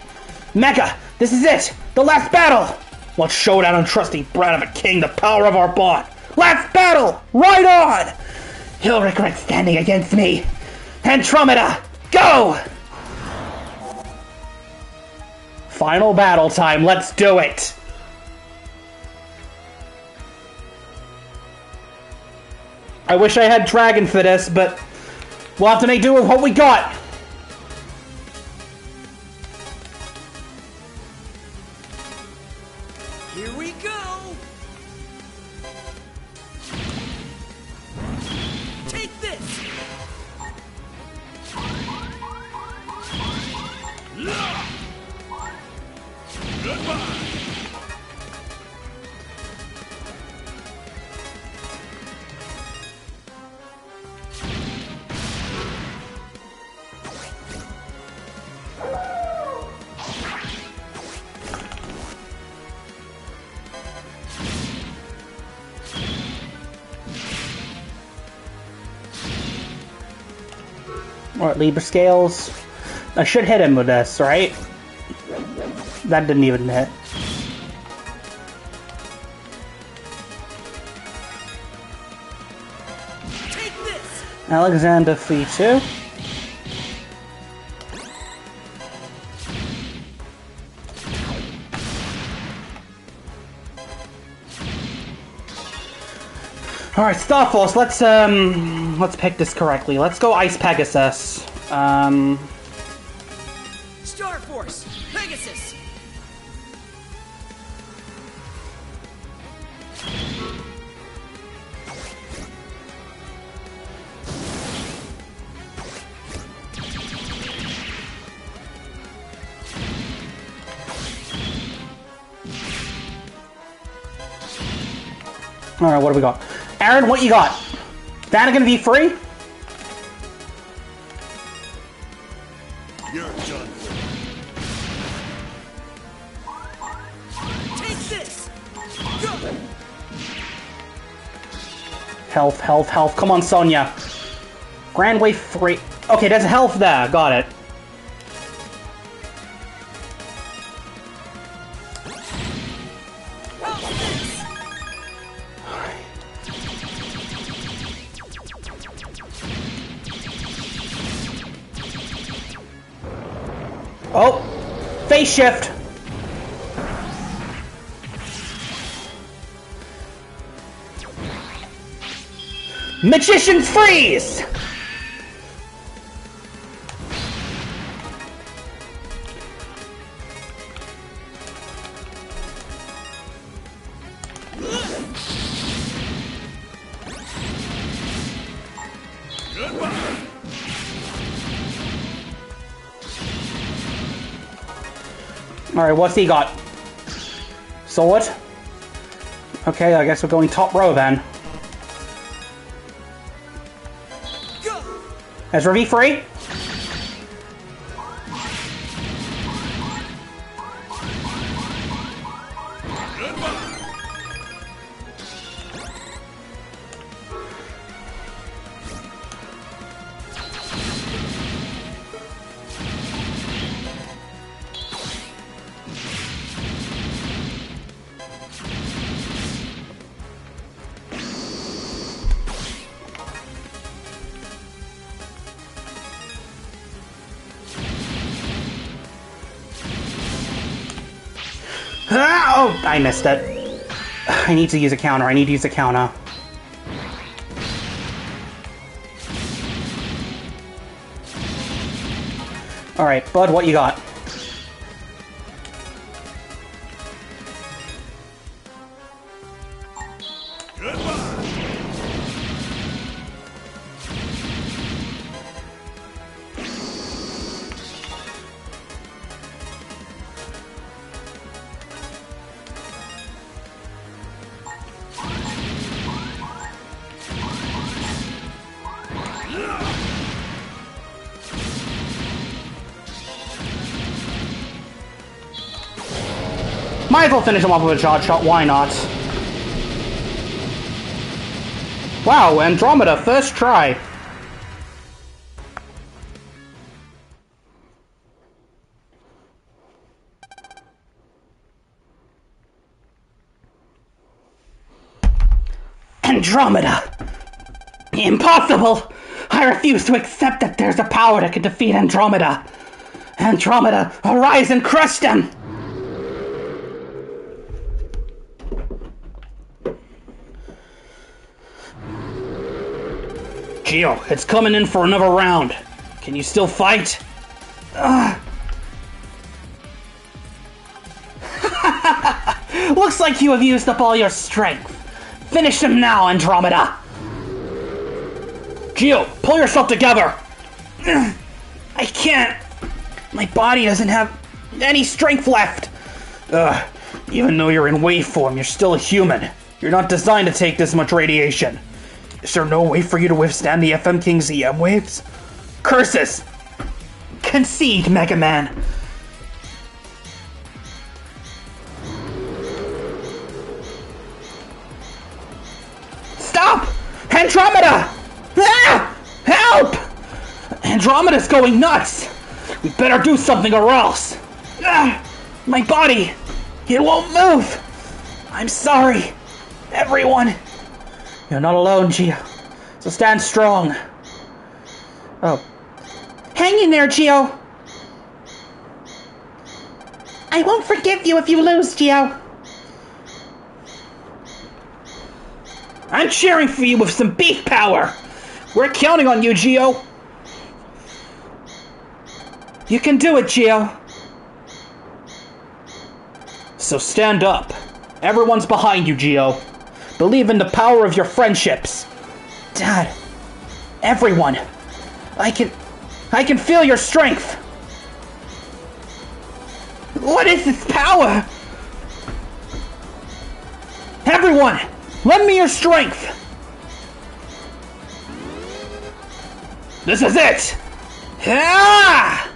Mega, this is it! The last battle! Let's show that untrusting brat of a king the power of our bond. Last battle! Right on! He'll regret standing against me. Andromeda, go! Final battle time, let's do it! I wish I had Dragon for this, but we'll have to make do with what we got. Here we go! What, Libra scales? I should hit him with this, right? That didn't even hit. Take this. Alexander Fee 2. Alright, Star Force, let's pick this correctly. Let's go Ice Pegasus. Star Force, Pegasus. Alright, what do we got? Aaron, what you got? Vanna gonna be free? You're done. Take this. Go. Health, health, health. Come on, Sonya. Grand Wave free. Okay, there's health there. Got it. Oh! Face shift! Magician freeze! Alright, what's he got? Sword? Okay, I guess we're going top row then. Go. Ezra V free? Ah, oh, I missed it. I need to use a counter. I need to use a counter. Alright, Bud, what you got? Might as well finish him off with a charge shot, why not? Wow, Andromeda, first try. Andromeda! Impossible! I refuse to accept that there's a power that can defeat Andromeda! Andromeda, arise and crush them! Geo, it's coming in for another round. Can you still fight? Looks like you have used up all your strength. Finish him now, Andromeda! Geo, pull yourself together! I can't. My body doesn't have any strength left. Ugh, even though you're in wave form, you're still a human. You're not designed to take this much radiation. Is there no way for you to withstand the FM King's EM waves? Curses! Concede, Mega Man! Stop! Andromeda! Ah! Help! Andromeda's going nuts! We better do something or else! Ah! My body! It won't move! I'm sorry, everyone. You're not alone, Geo. So stand strong. Oh. Hang in there, Geo! I won't forgive you if you lose, Geo. I'm cheering for you with some beef power! We're counting on you, Geo! You can do it, Geo! So stand up. Everyone's behind you, Geo. Believe in the power of your friendships. Dad. Everyone. I can feel your strength. What is this power? Everyone, lend me your strength. This is it. Ah!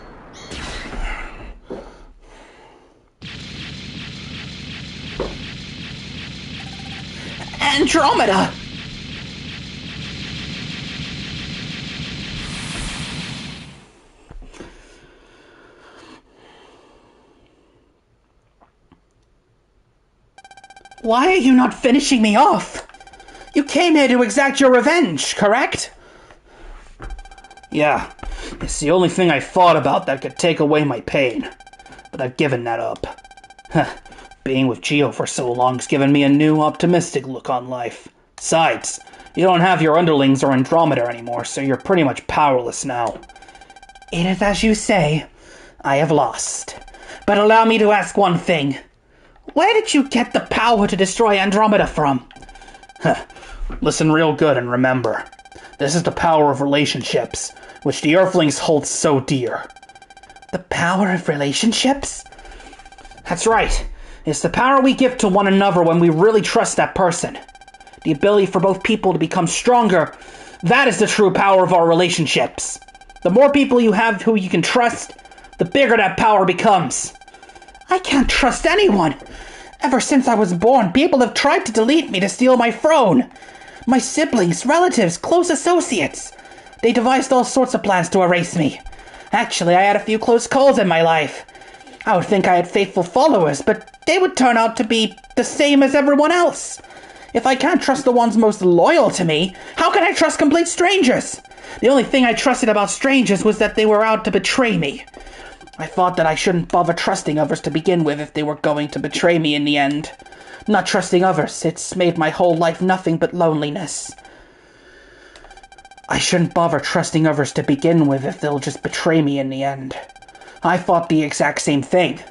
Andromeda! Why are you not finishing me off? You came here to exact your revenge, correct? Yeah, it's the only thing I thought about that could take away my pain. But I've given that up. Being with Geo for so long has given me a new, optimistic look on life. Besides, you don't have your underlings or Andromeda anymore, so you're pretty much powerless now. It is as you say. I have lost. But allow me to ask one thing. Where did you get the power to destroy Andromeda from? Listen real good and remember. This is the power of relationships, which the Earthlings hold so dear. The power of relationships? That's right. It's the power we give to one another when we really trust that person. The ability for both people to become stronger. That is the true power of our relationships. The more people you have who you can trust, the bigger that power becomes. I can't trust anyone. Ever since I was born, people have tried to delete me to steal my throne. My siblings, relatives, close associates. They devised all sorts of plans to erase me. Actually, I had a few close calls in my life. I would think I had faithful followers, but they would turn out to be the same as everyone else. If I can't trust the ones most loyal to me, how can I trust complete strangers? The only thing I trusted about strangers was that they were out to betray me. I thought that I shouldn't bother trusting others to begin with if they were going to betray me in the end. Not trusting others, it's made my whole life nothing but loneliness. I shouldn't bother trusting others to begin with if they'll just betray me in the end. I thought the exact same thing.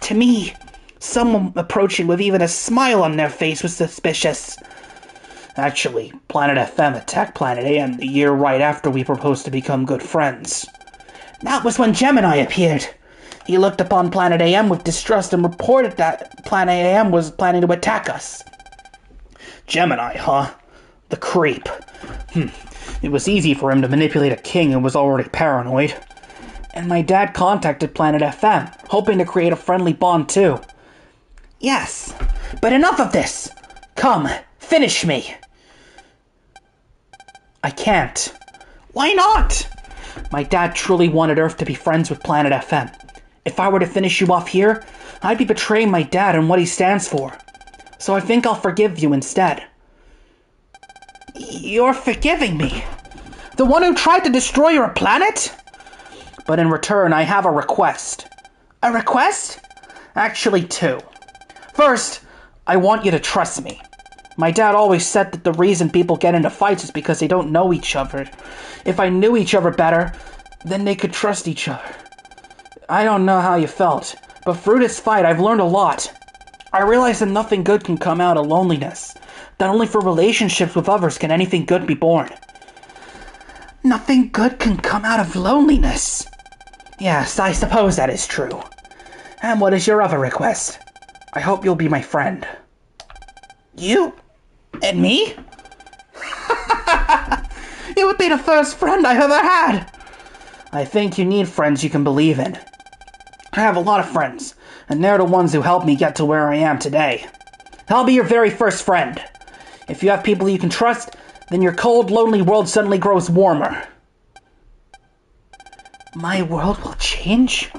To me, someone approaching with even a smile on their face was suspicious. Actually, Planet FM attacked Planet AM the year right after we proposed to become good friends. That was when Gemini appeared. He looked upon Planet AM with distrust and reported that Planet AM was planning to attack us. Gemini, huh? The creep. It was easy for him to manipulate a king who was already paranoid. And my dad contacted Planet FM, hoping to create a friendly bond too. Yes, but enough of this. Come, finish me. I can't. Why not? My dad truly wanted Earth to be friends with Planet FM. If I were to finish you off here, I'd be betraying my dad and what he stands for. So I think I'll forgive you instead. You're forgiving me? The one who tried to destroy your planet? But in return, I have a request. A request? Actually, two. First, I want you to trust me. My dad always said that the reason people get into fights is because they don't know each other. If I knew each other better, then they could trust each other. I don't know how you felt, but through this fight I've learned a lot. I realized that nothing good can come out of loneliness. That only through relationships with others can anything good be born. Nothing good can come out of loneliness. Yes, I suppose that is true. And what is your other request? I hope you'll be my friend. You? And me? You would be the first friend I've ever had. I think you need friends you can believe in. I have a lot of friends, and they're the ones who helped me get to where I am today. I'll be your very first friend. If you have people you can trust, then your cold, lonely world suddenly grows warmer. My world will change?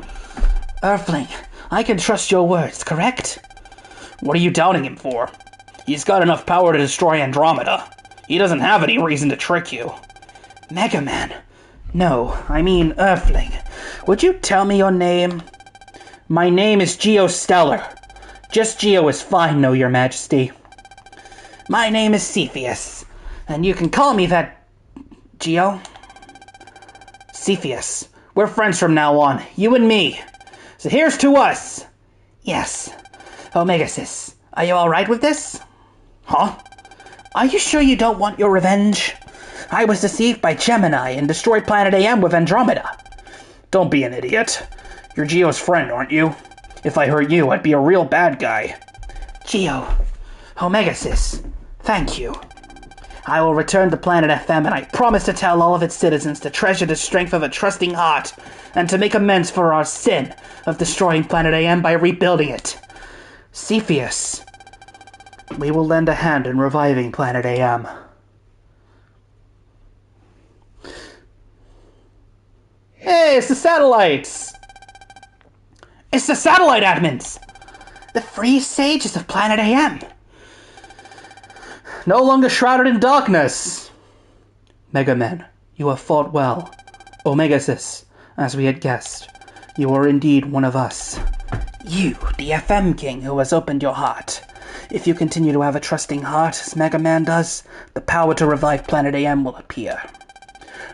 Earthling, I can trust your words, correct? What are you doubting him for? He's got enough power to destroy Andromeda. He doesn't have any reason to trick you. Mega Man. No, I mean Earthling. Would you tell me your name? My name is Geo Stelar. Just Geo is fine, no, your majesty. My name is Cepheus, and you can call me that, Geo. Cepheus. We're friends from now on, you and me. So here's to us. Yes. Omegasis, are you alright with this? Huh? Are you sure you don't want your revenge? I was deceived by Gemini and destroyed Planet AM with Andromeda. Don't be an idiot. You're Geo's friend, aren't you? If I hurt you, I'd be a real bad guy. Geo. Omegasis. Thank you. I will return to Planet FM, and I promise to tell all of its citizens to treasure the strength of a trusting heart and to make amends for our sin of destroying Planet AM by rebuilding it. Cepheus. We will lend a hand in reviving Planet AM. Hey, it's the satellites! It's the satellite admins! The free sages of Planet AM! No longer shrouded in darkness! Mega Man, you have fought well. Omegasis, as we had guessed, you are indeed one of us. You, the FM King who has opened your heart. If you continue to have a trusting heart, as Mega Man does, the power to revive Planet AM will appear.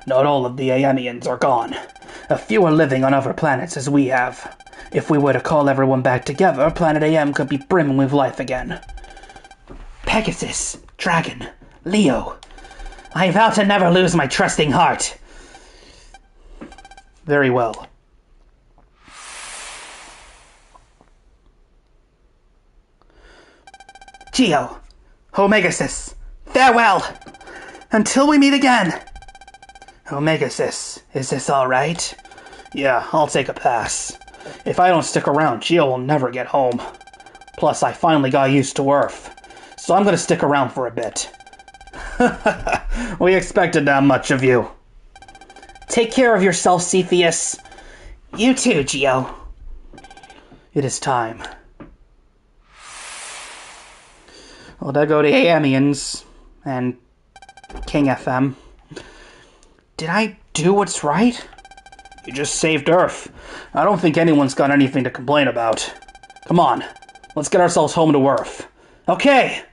Not all of the Aamians are gone. A few are living on other planets as we have. If we were to call everyone back together, Planet AM could be brimming with life again. Pegasus, Dragon, Leo. I vow to never lose my trusting heart. Very well. Geo, Omegasis, farewell. Until we meet again. Omegasis, is this alright? Yeah, I'll take a pass. If I don't stick around, Geo will never get home. Plus, I finally got used to Earth. So I'm gonna stick around for a bit. We expected that much of you. Take care of yourself, Cepheus. You too, Geo. It is time. Well, there go the Aamians and King FM. Did I do what's right? You just saved Earth. I don't think anyone's got anything to complain about. Come on, let's get ourselves home to Earth. Okay!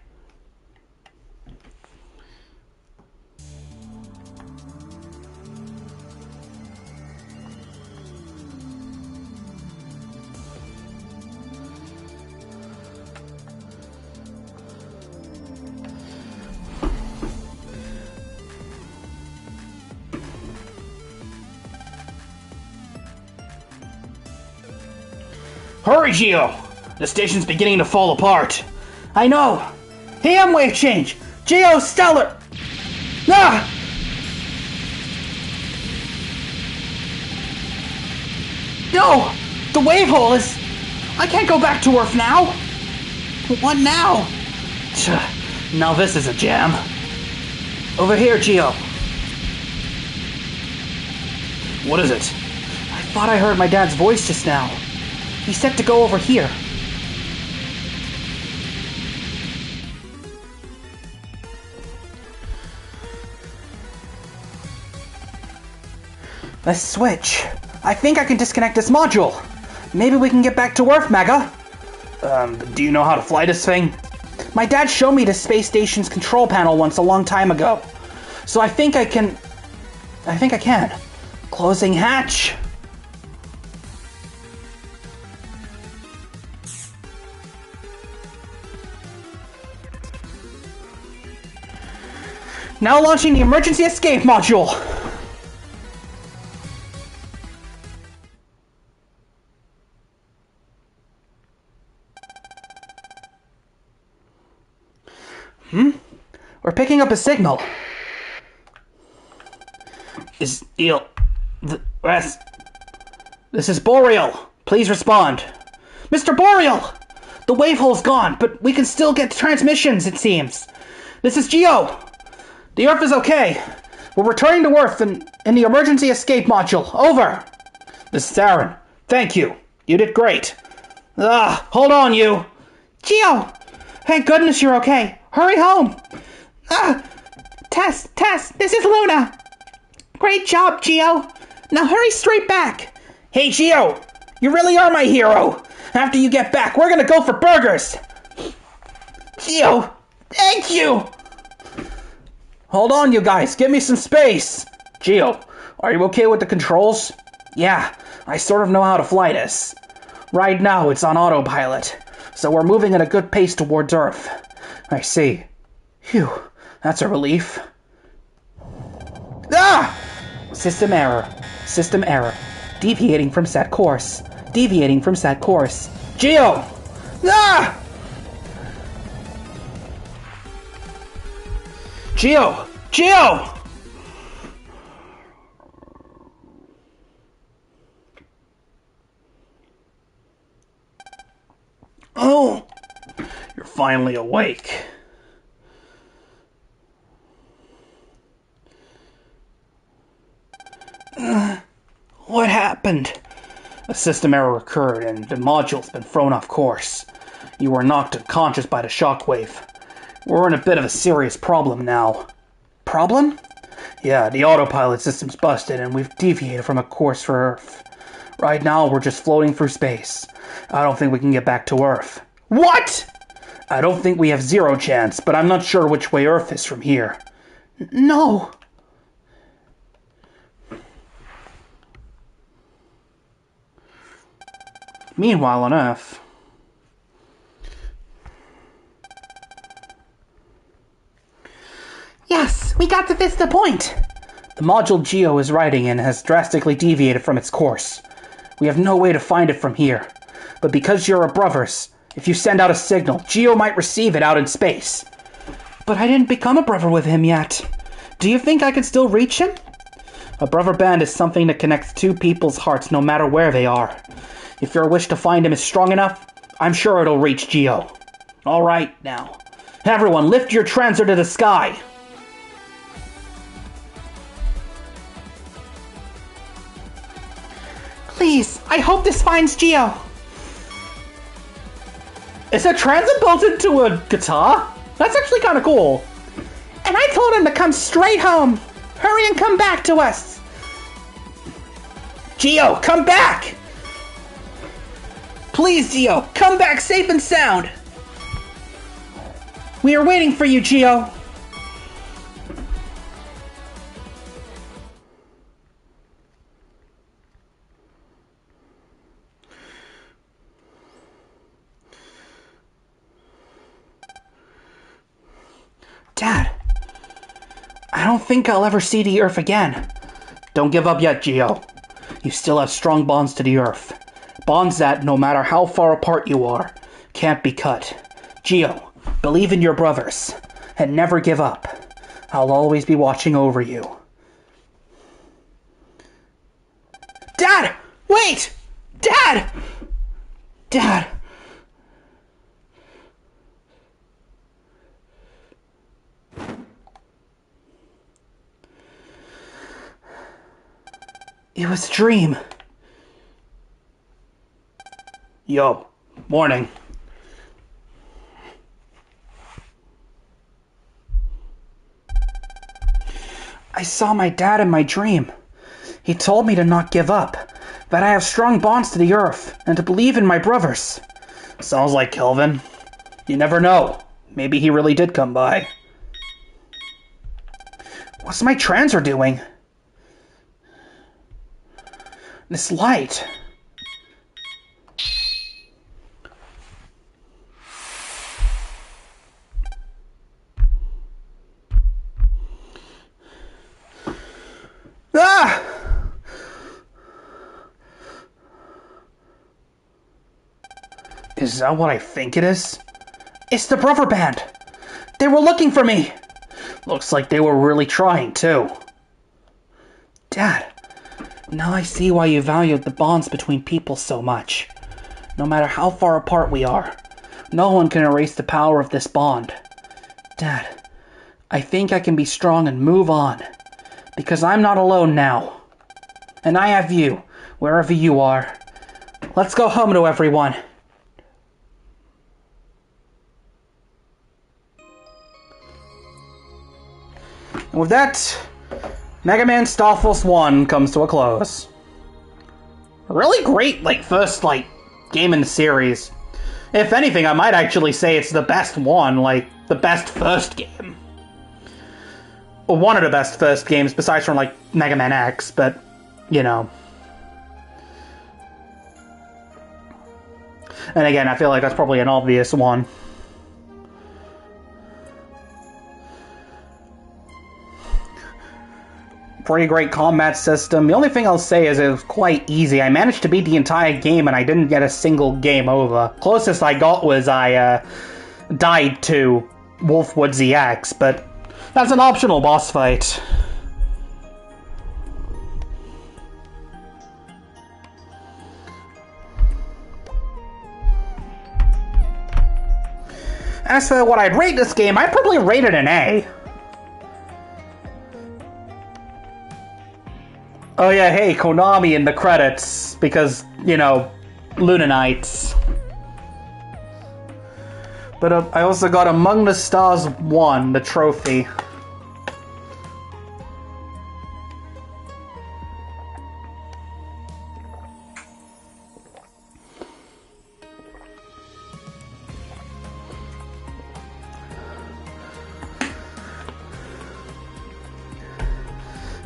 Hurry, Geo! The station's beginning to fall apart. I know! AM wave change! Geo Stelar! Ah! No! The wave hole is... I can't go back to Earth now! What now? Now this is a jam. Over here, Geo. What is it? I thought I heard my dad's voice just now. He said to go over here. A switch. I think I can disconnect this module. Maybe we can get back to Earth, Mega. Do you know how to fly this thing? My dad showed me the space station's control panel once a long time ago. So I think I can... Closing hatch. Now launching the emergency escape module! We're picking up a signal. Is Eel... This is Boreal. Please respond. Mr. Boreal! The wave hole's gone, but we can still get transmissions, it seems. This is Geo. The Earth is okay. We're returning to Earth in the emergency escape module. Over. This is Aaron. Thank you. You did great. Hold on, you. Geo! Thank goodness you're okay. Hurry home. Tess, this is Luna. Great job, Geo. Now hurry straight back. Hey, Geo. You really are my hero. After you get back, we're gonna go for burgers. Geo, thank you. Hold on, you guys. Give me some space. Geo, are you okay with the controls? Yeah, I sort of know how to fly this. Right now, it's on autopilot, so we're moving at a good pace towards Earth. I see. Phew, that's a relief. System error. System error. Deviating from set course. Deviating from set course. Geo! Geo! Geo! Oh! You're finally awake. What happened? A system error occurred and the module's been thrown off course. You were knocked unconscious by the shockwave. We're in a bit of a serious problem now. Problem? Yeah, the autopilot system's busted and we've deviated from a course for Earth. Right now, we're just floating through space. I don't think we can get back to Earth. What? I don't think we have zero chance, but I'm not sure which way Earth is from here. No. Meanwhile on Earth... Yes, we got to Vista Point. The module Geo is riding in has drastically deviated from its course. We have no way to find it from here. But because you're a brothers, if you send out a signal, Geo might receive it out in space. But I didn't become a brother with him yet. Do you think I can still reach him? A brother band is something that connects two people's hearts no matter where they are. If your wish to find him is strong enough, I'm sure it'll reach Geo. Alright, now. Everyone, lift your transer to the sky! Please, I hope this finds Geo. Is a transit built into a guitar? That's actually kind of cool. And I told him to come straight home. Hurry and come back to us. Geo, come back! Please, Geo, come back safe and sound. We are waiting for you, Geo. Dad, I don't think I'll ever see the Earth again. Don't give up yet, Geo. You still have strong bonds to the Earth. Bonds that, no matter how far apart you are, can't be cut. Geo, believe in your brothers, and never give up. I'll always be watching over you. Dad! Wait! Dad! Dad! It was a dream. Yo, morning. I saw my dad in my dream. He told me to not give up, that I have strong bonds to the Earth, and to believe in my brothers. Sounds like Kelvin. You never know. Maybe he really did come by. What's my transer doing? This light. Ah! Is that what I think it is? It's the brother band. They were looking for me! Looks like they were really trying, too. Dad, now I see why you valued the bonds between people so much. No matter how far apart we are, no one can erase the power of this bond. Dad, I think I can be strong and move on. Because I'm not alone now. And I have you, wherever you are. Let's go home to everyone. And with that, Mega Man Star Force 1 comes to a close. A really great, first, game in the series. If anything, I might actually say it's the best one, the best first game. Or one of the best first games, besides from, Mega Man X, but, you know. And again, I feel like that's probably an obvious one. Pretty great combat system. The only thing I'll say is it was quite easy. I managed to beat the entire game and I didn't get a single game over. Closest I got was I died to Wolfwood ZX, but that's an optional boss fight. As for what I'd rate this game, I'd probably rate it an A. Oh yeah, hey, Konami in the credits, because, you know, Luna Nights. But I also got Among the Stars 1, the trophy.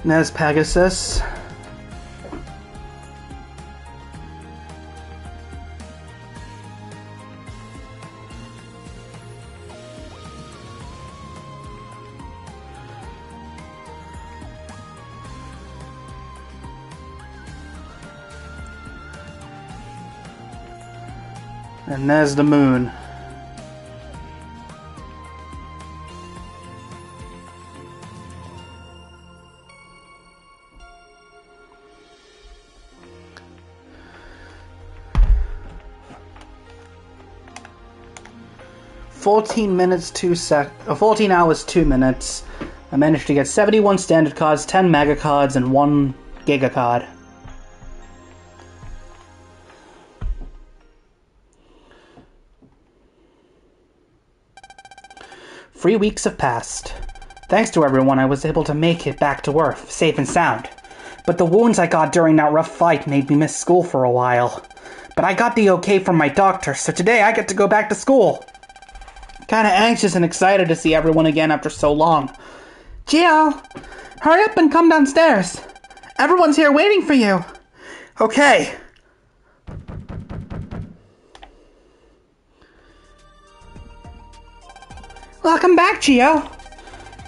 And there's Pegasus. And there's the moon. — 14 hours, 2 minutes. I managed to get 71 standard cards, 10 mega cards, and 1 giga card. Three weeks have passed. Thanks to everyone, I was able to make it back to Earth, safe and sound. But the wounds I got during that rough fight made me miss school for a while. But I got the okay from my doctor, so today I get to go back to school. Kinda anxious and excited to see everyone again after so long. Geo, hurry up and come downstairs. Everyone's here waiting for you. Okay. Welcome back, Geo.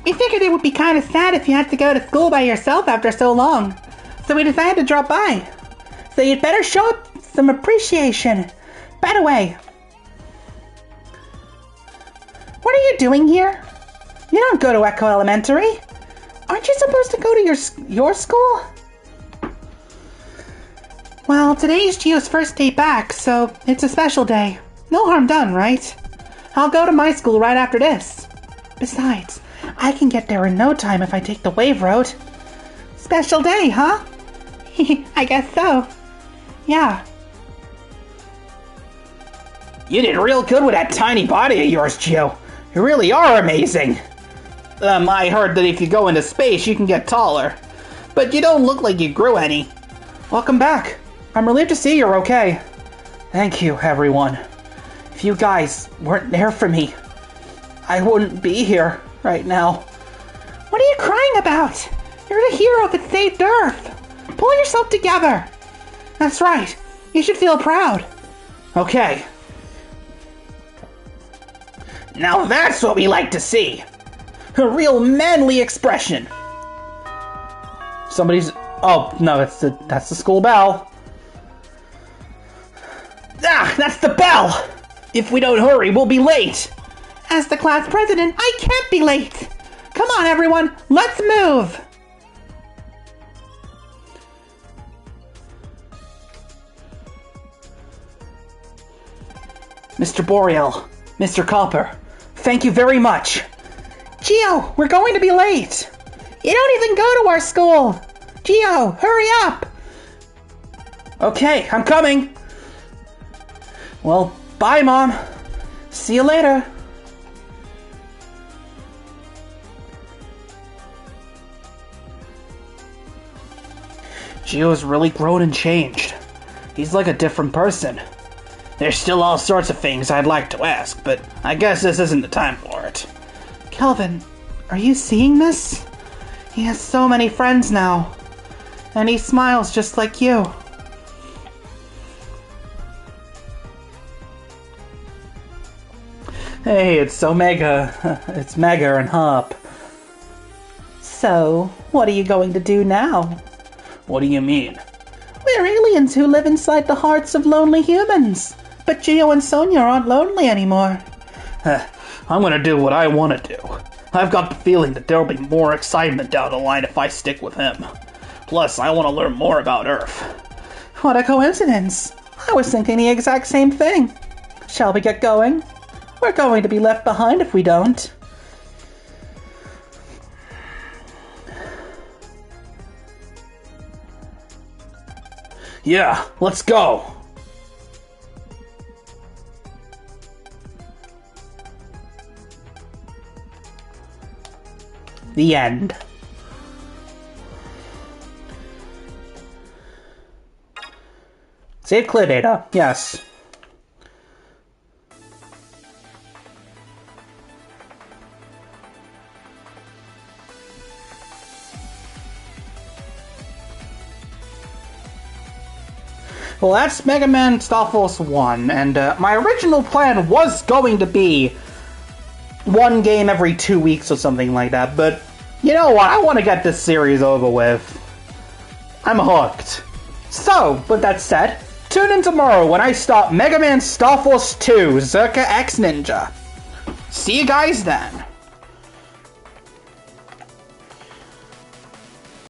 We figured it would be kind of sad if you had to go to school by yourself after so long, so we decided to drop by. So you'd better show up some appreciation. By the way, what are you doing here? You don't go to Echo Elementary. Aren't you supposed to go to your school? Well, today's Geo's first day back, so it's a special day. No harm done, right? I'll go to my school right after this. Besides, I can get there in no time if I take the wave road. Special day, huh? I guess so. Yeah. You did real good with that tiny body of yours, Geo. You really are amazing. I heard that if you go into space, you can get taller. But you don't look like you grew any. Welcome back. I'm relieved to see you're okay. Thank you, everyone. If you guys weren't there for me, I wouldn't be here right now. What are you crying about? You're the hero that saved Earth. Pull yourself together. That's right. You should feel proud. Okay. Now that's what we like to see. A real manly expression. Somebody's... Oh, no, that's the school bell. Ah, that's the bell! If we don't hurry, we'll be late. As the class president, I can't be late. Come on, everyone, let's move. Mr. Boreal, Mr. Copper, thank you very much. Geo, we're going to be late. You don't even go to our school. Geo, hurry up. Okay, I'm coming. Well, bye, Mom. See you later. Geo's really grown and changed. He's like a different person. There's still all sorts of things I'd like to ask, but I guess this isn't the time for it. Kelvin, are you seeing this? He has so many friends now. And he smiles just like you. Hey, it's Omega. It's Mega and Hop. So, what are you going to do now? What do you mean? We're aliens who live inside the hearts of lonely humans. But Geo and Sonia aren't lonely anymore. I'm gonna do what I want to do. I've got the feeling that there'll be more excitement down the line if I stick with him. Plus, I want to learn more about Earth. What a coincidence. I was thinking the exact same thing. Shall we get going? We're going to be left behind if we don't. Yeah, let's go! The end. Save clear data, yes. Well, that's Mega Man Star Force 1, and my original plan was going to be one game every 2 weeks or something like that, but you know what, I want to get this series over with. I'm hooked. So, with that said, tune in tomorrow when I start Mega Man Star Force 2 Zerka X Ninja. See you guys then.